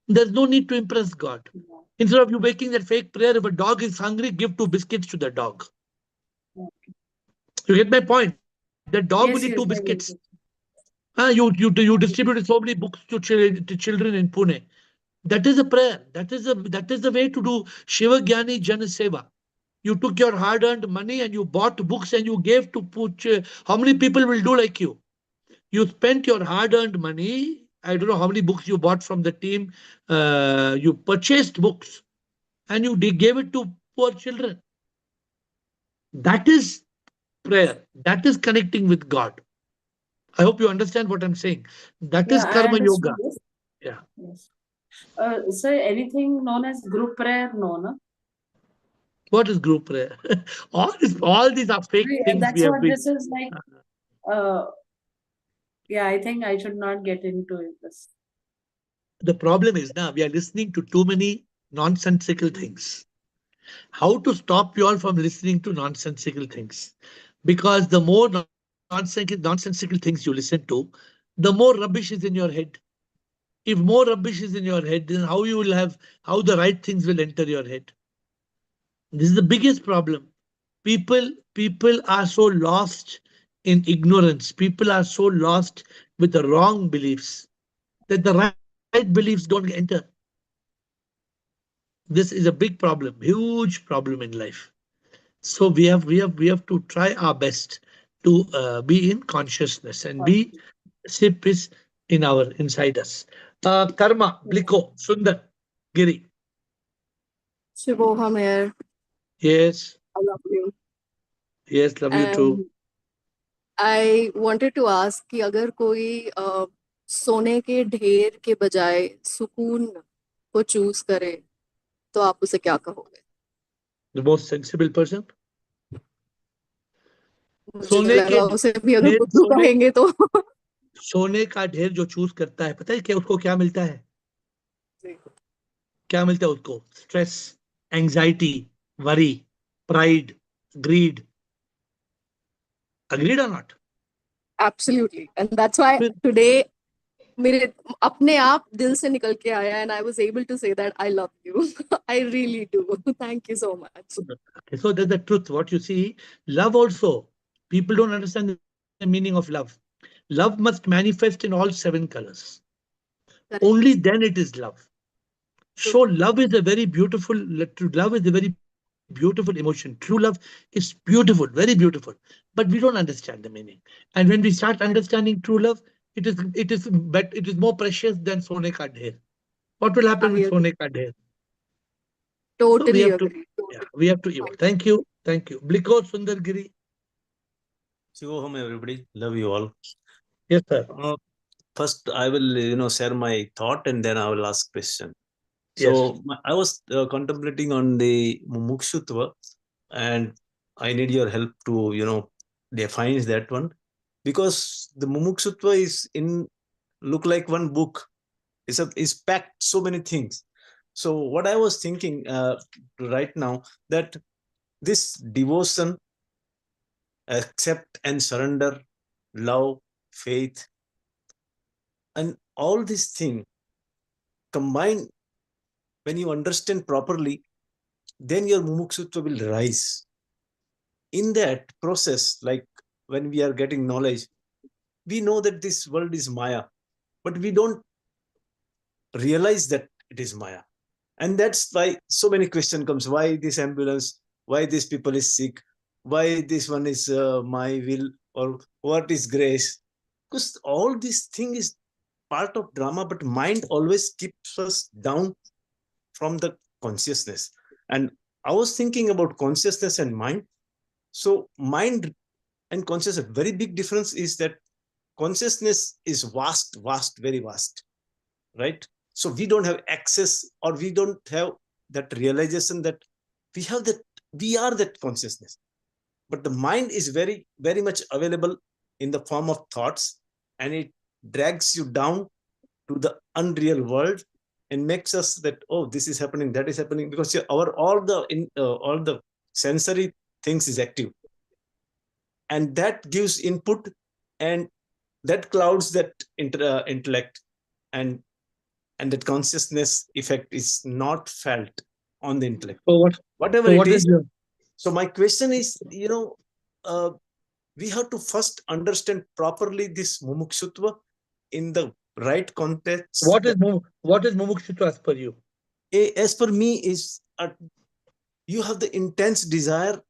There's no need to impress God. Instead of you making that fake prayer, if a dog is hungry, give 2 biscuits to the dog. Okay. You get my point? That dog will eat two Yes, biscuits. yes, I get it. You distributed so many books to children in Pune. That is a prayer. That is the way to do Shiva Gyani Jana Seva. You took your hard-earned money and you bought books and you gave to put. How many people will do like you? You spent your hard-earned money. I don't know how many books you bought from the team. You purchased books and you gave it to poor children. That is prayer. That is connecting with God. I hope you understand what I'm saying. That is Yeah, I karma understood yoga. this. Yeah. Yes. So anything known as group prayer? No, no. What is group prayer? all these are fake things we That's have what been. this is like. Yeah, I think I should not get into this. The problem is now we are listening to too many nonsensical things. How to stop you all from listening to nonsensical things? Because the more nonsensical things you listen to, the more rubbish is in your head. If more rubbish is in your head, then how the right things will enter your head? This is the biggest problem. People are so lost in ignorance. People are so lost with the wrong beliefs that the right beliefs don't enter. This is a big problem, huge problem in life. So we have to try our best to be in consciousness and be SIP is in our inside us. Karma, Bliko, Sundar, Giri. Shivoham AiR. Yes, I love you. yes, love you too. And I wanted to ask कि अगर कोई सोने के ढेर के बजाय सुकून को चूज करे तो आप उसे क्या कहोगे? The most sensible person. मुझे सोने के लगा उसे भी अगर ढेर बुद्धू कहेंगे तो सोने का ढेर जो चूज करता है, पता है क्या उसको क्या मिलता है? जी। क्या मिलता है उसको? Stress, anxiety, worry, pride, greed. Agreed or not? Absolutely. And that's why फिर today मेरे अपने आप दिल से निकल के आया and I was able to say that I love you. I really do. Thank you so much. Okay, so that's the truth. What you see, love also. People don't understand the meaning of love. Love must manifest in all 7 colors. Correct. Only then it is love. So True. love is a very beautiful. Love is a very beautiful beautiful emotion. True love is beautiful, very beautiful, but we don't understand the meaning. And when we start understanding true love, it is more precious than sone ka dher. What will happen I with agree. sone ka dher? So we Totally have to, agree. yeah, Totally. we have to evolve. Thank you, thank you. Bliko Sundargiri. Shivoham, everybody. Love you all. Yes, sir. First, I will, share my thought and then I will ask question. Yes. So I was contemplating on the mumukshutva, and I need your help to, define that one, because the mumukshutva is in look like one book. It's packed so many things. So what I was thinking right now, that this devotion, accept and surrender, love, faith, and all these things combined, when you understand properly, then your mumukshutva will rise. In that process, like when we are getting knowledge, we know that this world is Maya, but we don't realize that it is Maya. And that's why so many questions comes. Why this ambulance? Why these people is sick? Why this one is my will? Or what is grace? Because all this thing is part of drama, but mind always keeps us down from the consciousness. And I was thinking about consciousness and mind. So mind and consciousness, a very big difference is that consciousness is vast, very vast, right? So we don't have access, or we don't have that realization that we have that, we are that consciousness. But the mind is very, very much available in the form of thoughts, and it drags you down to the unreal world and makes us that, oh, this is happening, that is happening, because our all the sensory things is active, and that gives input, and that clouds that intellect, and that consciousness effect is not felt on the intellect, So what? whatever So it what is is. your? So my question is, we have to first understand properly this mumukshutva in the right context. What is mumukshutva as per you? As per me is, you have the intense desire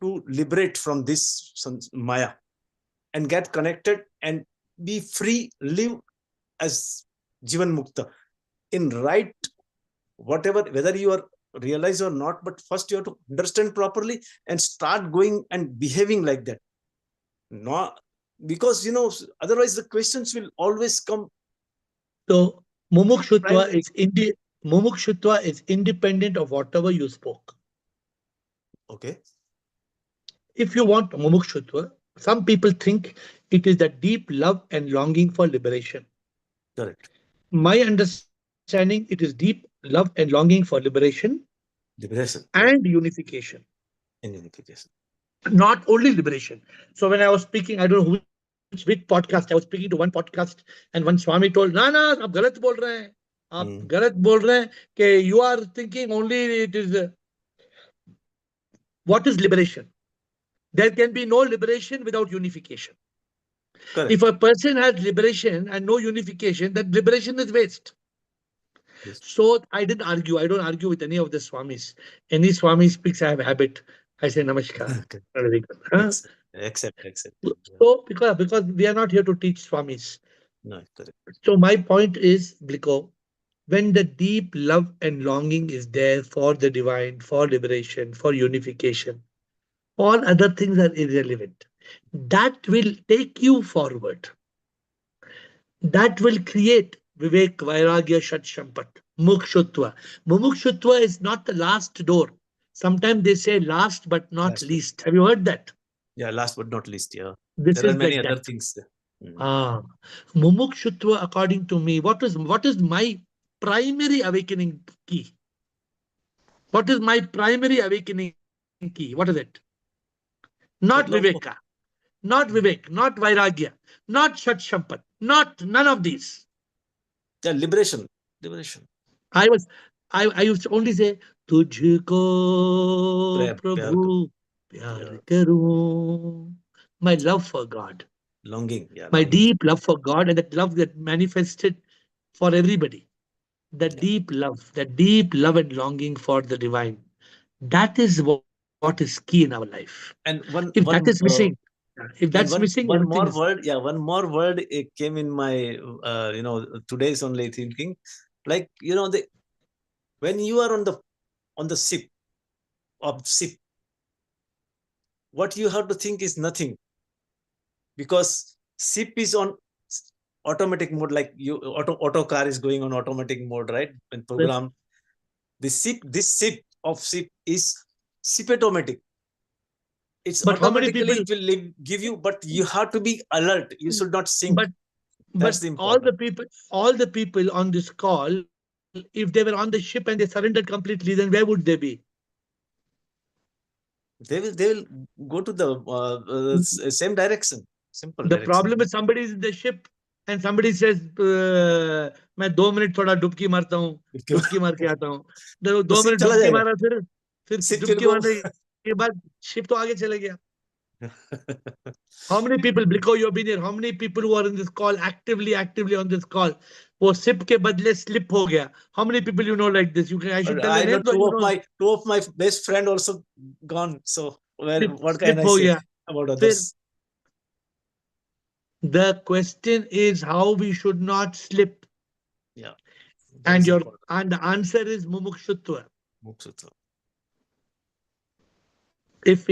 to liberate from this Maya and get connected and be free, live as Jivan Mukta in right, whatever, whether you are realize or not, but first you have to understand properly and start going and behaving like that. Not because, otherwise the questions will always come. So mumukshutva is independent of whatever you spoke. Okay. If you want mumukshutva, some people think it is the deep love and longing for liberation. Correct. My understanding, it is deep love and longing for liberation and unification. And unification. Not only liberation. So when I was speaking, I don't know which podcast, I was speaking to one podcast, and one Swami told, "Na na, आप गलत बोल रहे हैं. आप गलत बोल रहे हैं कि you are thinking only it is what is liberation? There can be no liberation without unification. Correct. If a person has liberation and no unification, that liberation is waste." Yes. So I didn't argue. I don't argue with any of the Swamis. Any Swami speaks, I have a habit. I say namaskar. Okay. Very good. Huh? Accept. So because we are not here to teach Swamis. No, correct. So my point is, Bliko, when the deep love and longing is there for the divine, for liberation, for unification, all other things are irrelevant. That will take you forward. That will create Vivek, Vairagya, Shat Shampat, Mukshutva. Mumukshutva is not the last door. Sometimes they say last but not least. Have you heard that? Yeah, last but not least, yeah. This there is are many like other that. things. Mumukshutva, according to me, what is my primary awakening key? What is my primary awakening key? What is it? Not Viveka, not Vivek, not Vairagya, not Shat Shampat, none of these. Yeah, liberation. I used to only say, Tujhko Prabhu pyar karoon. My love for God. Longing. Yeah, my longing. deep love for God, and that love that manifested for everybody. The deep love and longing for the divine. That is what is key in our life. And If that is missing, if that's and missing, one everything more is. word, one more word it came in my today's only thinking, like when you are on the ship, what you have to think is nothing, because ship is on automatic mode, like auto car is going on automatic mode, right? When program, this ship is ship automatic. It's But how many automatically people? it will give you, but you have to be alert. You should not sink. That's the All important. all the people on this call, if they were on the ship and they surrendered completely, then where would they be? They will go to the same direction, simple The direction. problem is somebody is in the ship and somebody says, मैं 2 minute थोड़ा डुबकी मारता हूँ, डुबकी मार के आता हूँ. तो 2 मिनट ship चला डुबकी जाएगा. मारा, फिर Ship will डुबकी go. मारने के बाद शिप तो आगे चले गया. How many people, Bliko, you have been here? How many people who are in this call actively on this call? वो ship के बदले slip हो गया. How many people you know like this? I should tell the I know names or you know? two of my best friend also gone. So what can Slip I हो say गया. about फिर others? the question is how we should not slip. Yeah. And the answer is mumukshutva. If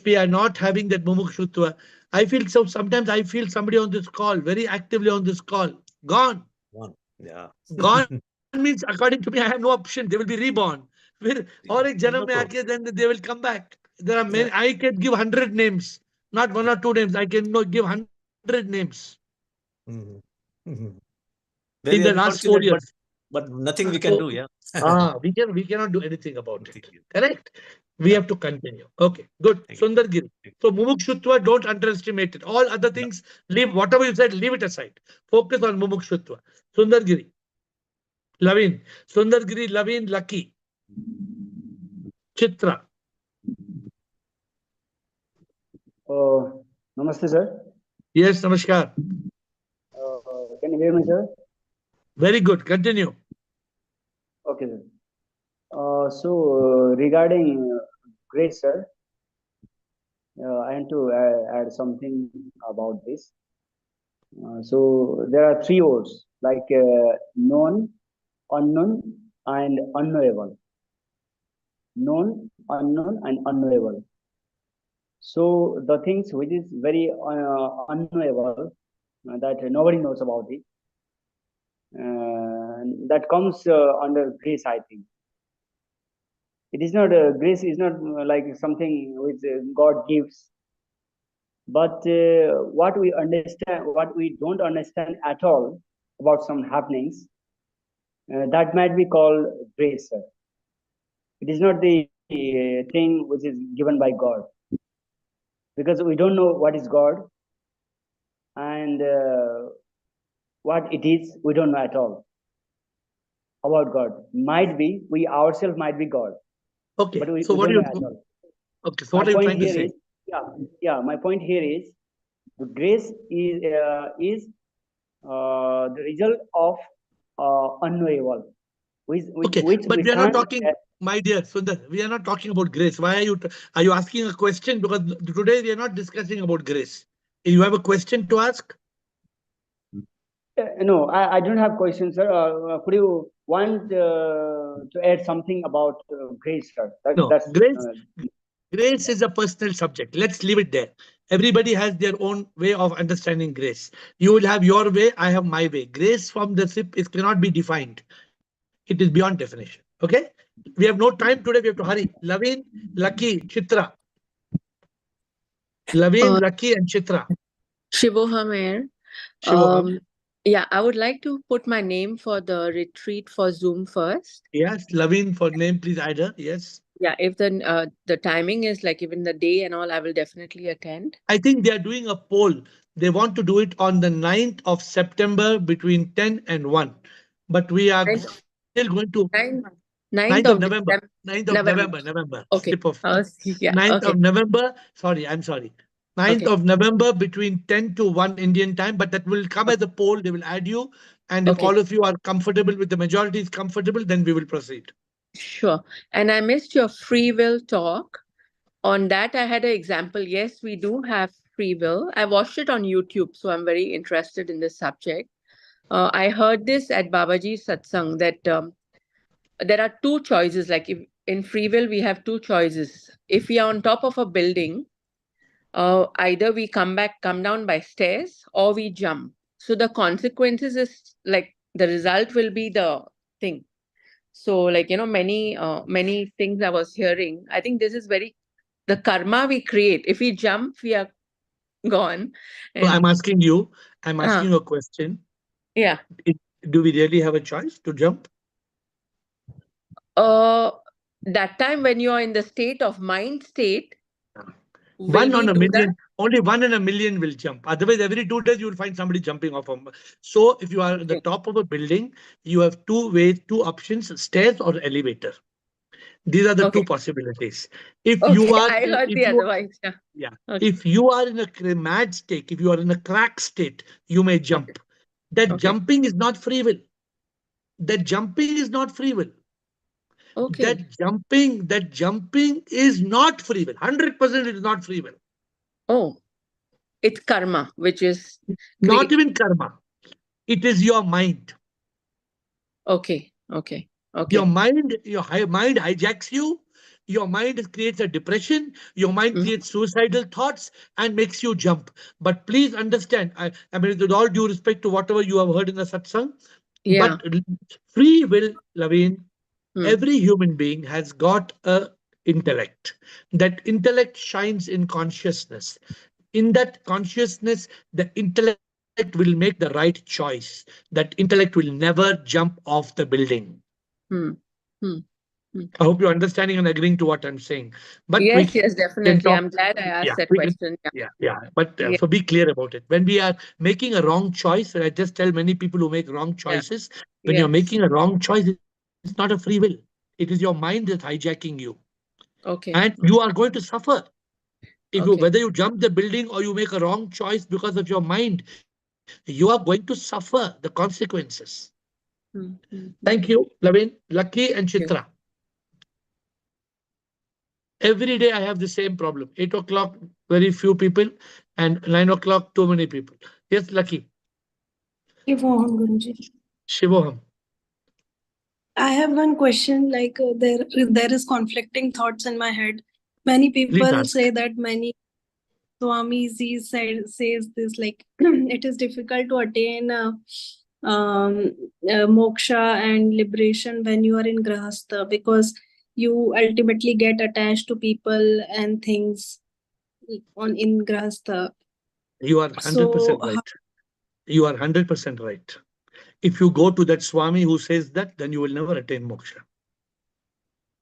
we are not having that mumukshutva, I feel so. Sometimes I feel somebody on this call, very actively on this call, gone. Yeah. Gone means, according to me, I have no option. They will be reborn. और एक जन्म में आके then they will come back. There are many. I can give 100 names, not 1 or 2 names. I can give 100 names. Very In the last 4 unfortunate, years. but nothing we can do. Yeah. We cannot do anything about it. Correct? We have to continue. Okay, good. Sundargiri. So mumukshutva, don't underestimate it. All other things, leave whatever you said, leave it aside. Focus on mumukshutva. Sundargiri. Lavin. Sundargiri, Lavin, Lucky. Chitra. Namaste, sir. Yes, namaskar. Can you hear me, sir? Very good. Continue. Okay, sir. Regarding grace, sir, I want to add something about this. So there are 3 words like known, unknown, and unknowable. Known, unknown, and unknowable. So the things which is very unknowable, that nobody knows about it, that comes under grace, I think. It is not grace is not like something which God gives, but what we understand, what we don't understand at all about some happenings, that might be called grace, sir. It is not the thing which is given by God, because we don't know what is God, and what it is we don't know at all about God. Might be we ourselves might be God. Okay. But we So what don't are know at you? all. Okay. So what are you trying to say? My point here is the grace is the result of unknowable. Okay, but we are not talking, my dear Sundar, we are not talking about grace. Why are you asking a question? Because today we are not discussing about grace. You have a question to ask? No, I don't have questions, sir. Could you want to add something about grace, sir? No, grace is a personal subject. Let's leave it there. Everybody has their own way of understanding grace. You will have your way, I have my way. Grace from the SIP cannot be defined. It is beyond definition. Okay? We have no time today. We have to hurry. Lavin, Lucky, Chitra. Lavin, Lucky, and Chitra. Shivoham AiR. Yeah, I would like to put my name for the retreat for Zoom first. Yes, Lavin for name, please add her. Yes. Yeah, if the timing is like even the day and all, I will definitely attend. I think they are doing a poll. They want to do it on the 9th of September between 10 and 1. But we are still going to 9th of November. 9th of November. Okay. Slip of Yeah. 9th Okay. of November. Sorry, I'm sorry. 9th of November between 10 to 1 Indian time, but that will come as a poll. They will add you. And if all of you are comfortable with the majority is comfortable, then we will proceed. Sure. And I missed your free will talk. On that, I had an example. Yes, we do have free will. I watched it on YouTube, so I'm very interested in this subject. I heard this at Babaji's satsang that there are two choices. Like if in free will, we have two choices. If we are on top of a building, either we come down by stairs, or we jump. So the consequences is like the result will be the thing. So like, many things I was hearing. I think this is very the karma we create. If we jump, we are gone. So I'm And asking you uh, a question. yeah. Do we really have a choice to jump? Uh, that time when you are in the state of mind state, will One we on a do that? million, only 1 in a million will jump. Otherwise, every 2 days you will find somebody jumping off. So if you are at the top of a building, you have two ways, two options: stairs or elevator. These are the two possibilities. If you Okay, are, I heard if the you, otherwise. Yeah. yeah, Okay. if you are in a mad state, if you are in a crack state, you may jump. That jumping is not free will. That jumping is not free will. Okay. That jumping is not free will. 100% it is not free will. Oh, it's karma, which is Not even karma. It is your mind. Okay. Okay. Your Okay. mind hijacks you. Your mind creates a depression. Your mind creates suicidal thoughts and makes you jump. But please understand, I mean, with all due respect to whatever you have heard in the satsang, Yeah. but free will, Laveen, Hmm. every human being has got a intellect. That intellect shines in consciousness. In that consciousness, the intellect will make the right choice. That intellect will never jump off the building. Hmm. Hmm. Hmm. I hope you're understanding and agreeing to what I'm saying. But we Yes, can yes, talk. definitely. I'm glad I Yeah, asked that we can. question. Yeah. Yeah. But Yeah. so be clear about it. When we are making a wrong choice, and I just tell many people who make wrong Yeah. choices, when you're Yes. making a wrong choice, it's not a free will. It is your mind that's hijacking you. Okay. And you are going to suffer. If you, Okay. whether you jump the building or you make a wrong choice because of your mind, you are going to suffer the consequences. Hmm. Hmm. Thank you, Lavin, Lucky, and Thank you. Chitra. Every day I have the same problem. 8 o'clock, very few people, and 9 o'clock, too many people. Yes, Lucky. Shivoham, Guruji. Shivoham. I have one question. Like there is conflicting thoughts in my head. Many Please people ask. say that many Swamis says this like it is difficult to attain moksha and liberation when you are in grahastha because you ultimately get attached to people and things on in grahastha. You are 100% So right. You are 100% right. If you go to that Swami who says that, then you will never attain moksha.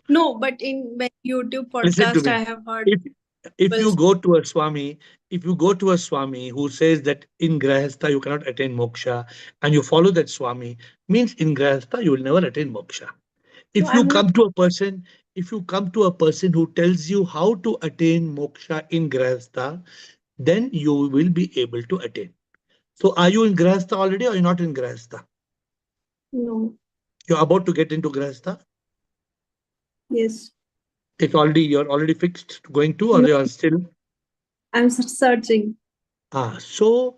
no, but in my YouTube Listen to podcast, I me. have heard If people you go to a Swami, if you go to a Swami who says that in Grahastha you cannot attain moksha, and you follow that Swami, means in Grahastha you will never attain moksha. no, If you I'm not. come to a person, if you come to a person who tells you how to attain moksha in Grahastha, then you will be able to attain. So are you in Grahastha already or you're not in Grahastha? No. You're about to get into Grahastha? Yes. You're already fixed going to, or No, you're still? I'm searching. So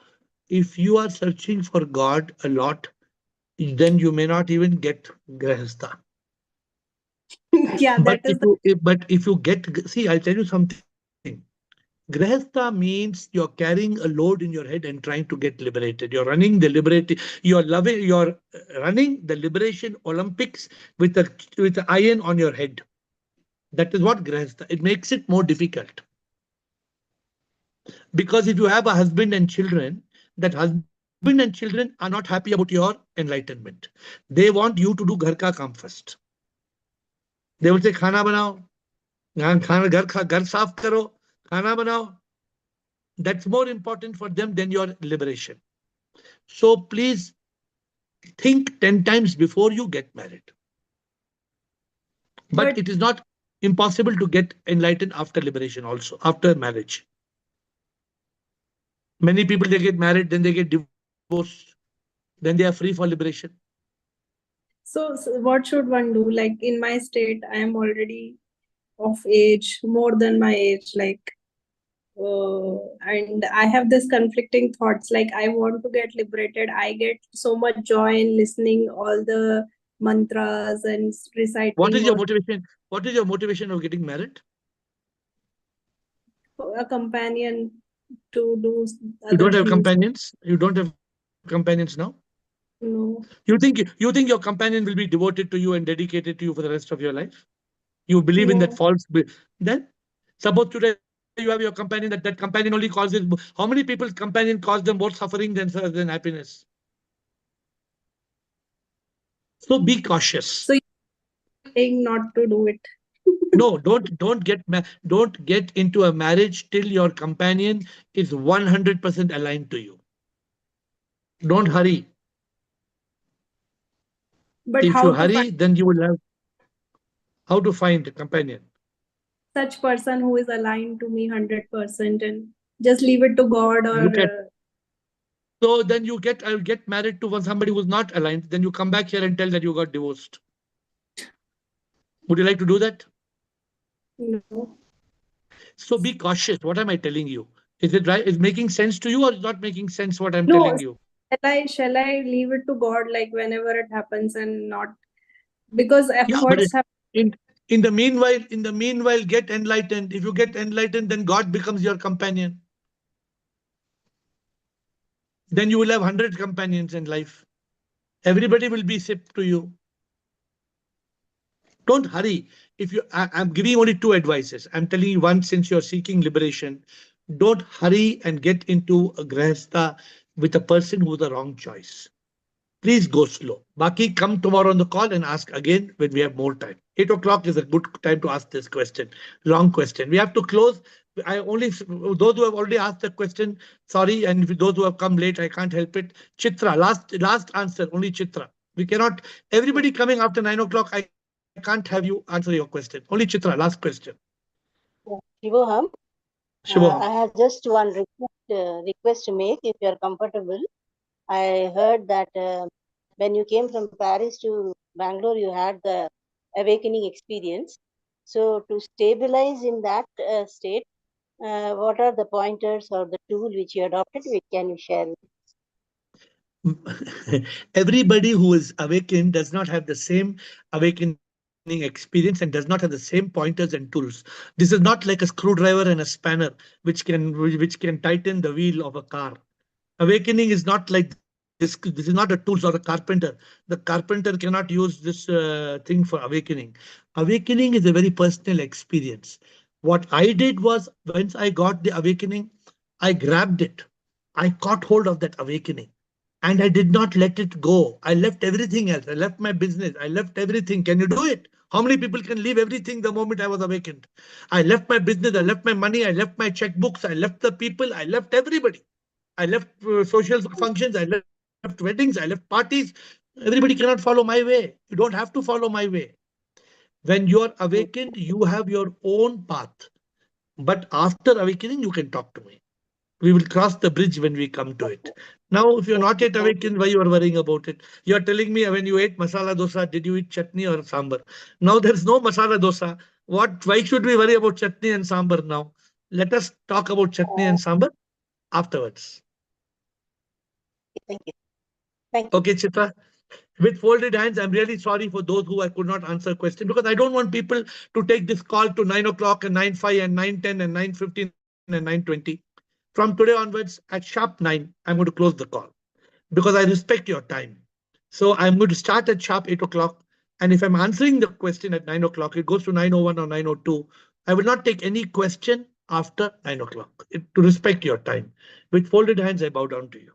if you are searching for God a lot, then you may not even get Grahastha. Yeah, But that is the if you get, see, I'll tell you something. Grahastha means you're carrying a load in your head and trying to get liberated. You're running the liberty, you're running the liberation Olympics with the iron on your head. That is what Grahastha. It makes it more difficult. Because if you have a husband and children, that husband and children are not happy about your enlightenment. They want you to do ghar ka kaam first. They will say, khana banao, ghar saaf karo, khana banao. That's more important for them than your liberation. So please think 10 times before you get married. But but it is not impossible to get enlightened after liberation also, after marriage. Many people, they get married, then they get divorced, then they are free for liberation. So what should one do? Like in my state, I am already of age, more than my age, and I have this conflicting thoughts. Like I want to get liberated. I get so much joy in listening all the mantras and reciting. What is your motivation? What is your motivation of getting married? A companion to do You don't other have things. companions? You don't have companions now? No. You think your companion will be devoted to you and dedicated to you for the rest of your life? You believe in that No. false then suppose today you have your companion, that companion only causes, how many people's companion cause them more suffering than happiness? So be cautious. So you're saying not to do it. No, don't get into a marriage till your companion is 100% aligned to you. Don't hurry. But If how you to find hurry, then you will have how to find a companion. such person who is aligned to me 100% and just leave it to God or Look at so then you get married to somebody who's not aligned. Then you come back here and tell that you got divorced. Would you like to do that? no. So be cautious. What am I telling you? Is it right? Is making sense to you or is not making sense what I'm No, telling you? shall I leave it to God like whenever it happens and not because Yeah, but efforts have in the meanwhile, get enlightened. If you get enlightened, then God becomes your companion. Then you will have 100 companions in life. Everybody will be sip to you. Don't hurry. If you, I'm giving only two advices. I'm telling you one, since you're seeking liberation, don't hurry and get into a grahastha with a person who's the wrong choice. Please go slow. Baki, come tomorrow on the call and ask again when we have more time. 8 o'clock is a good time to ask this question. Long question. We have to close. I only those who have already asked the question, sorry, and those who have come late, I can't help it. Chitra, last answer, only Chitra. We cannot, everybody coming after 9 o'clock, I can't have you answer your question. Only Chitra, last question. Shivoham, Shubham. I have just one request to make if you are comfortable. I heard that when you came from Paris to Bangalore, you had the awakening experience. So to stabilize in that state, what are the pointers or the tool which you adopted? Which can you share? Everybody who is awakened does not have the same awakening experience and does not have the same pointers and tools. This is not like a screwdriver and a spanner which can tighten the wheel of a car. Awakening is not like this. This is not a tools or a carpenter. The carpenter cannot use this thing for awakening. Awakening is a very personal experience. What I did was, once I got the awakening, I grabbed it. I caught hold of that awakening and I did not let it go. I left everything else. I left my business. I left everything. Can you do it? How many people can leave everything the moment I was awakened? I left my business. I left my money. I left my checkbooks. I left the people. I left everybody. I left social functions. I left weddings. I left parties. Everybody cannot follow my way. You don't have to follow my way. When you are awakened, you have your own path. But after awakening, you can talk to me. We will cross the bridge when we come to it. Now, if you're not yet awakened, why you are worrying about it? You are telling me when you ate masala dosa, did you eat chutney or sambar? Now there's no masala dosa. What? Why should we worry about chutney and sambar now? Let us talk about chutney and sambar afterwards. Thank you. Thank you. Okay, Chitra. With folded hands, I'm really sorry for those who I could not answer question because I don't want people to take this call to 9 o'clock and 9:05 and 9:10 and 9:15 and 9:20. From today onwards, at sharp 9, I'm going to close the call because I respect your time. So I'm going to start at sharp 8 o'clock. And if I'm answering the question at 9 o'clock, it goes to 9:01 or 9:02. I will not take any question after 9 o'clock to respect your time. With folded hands, I bow down to you.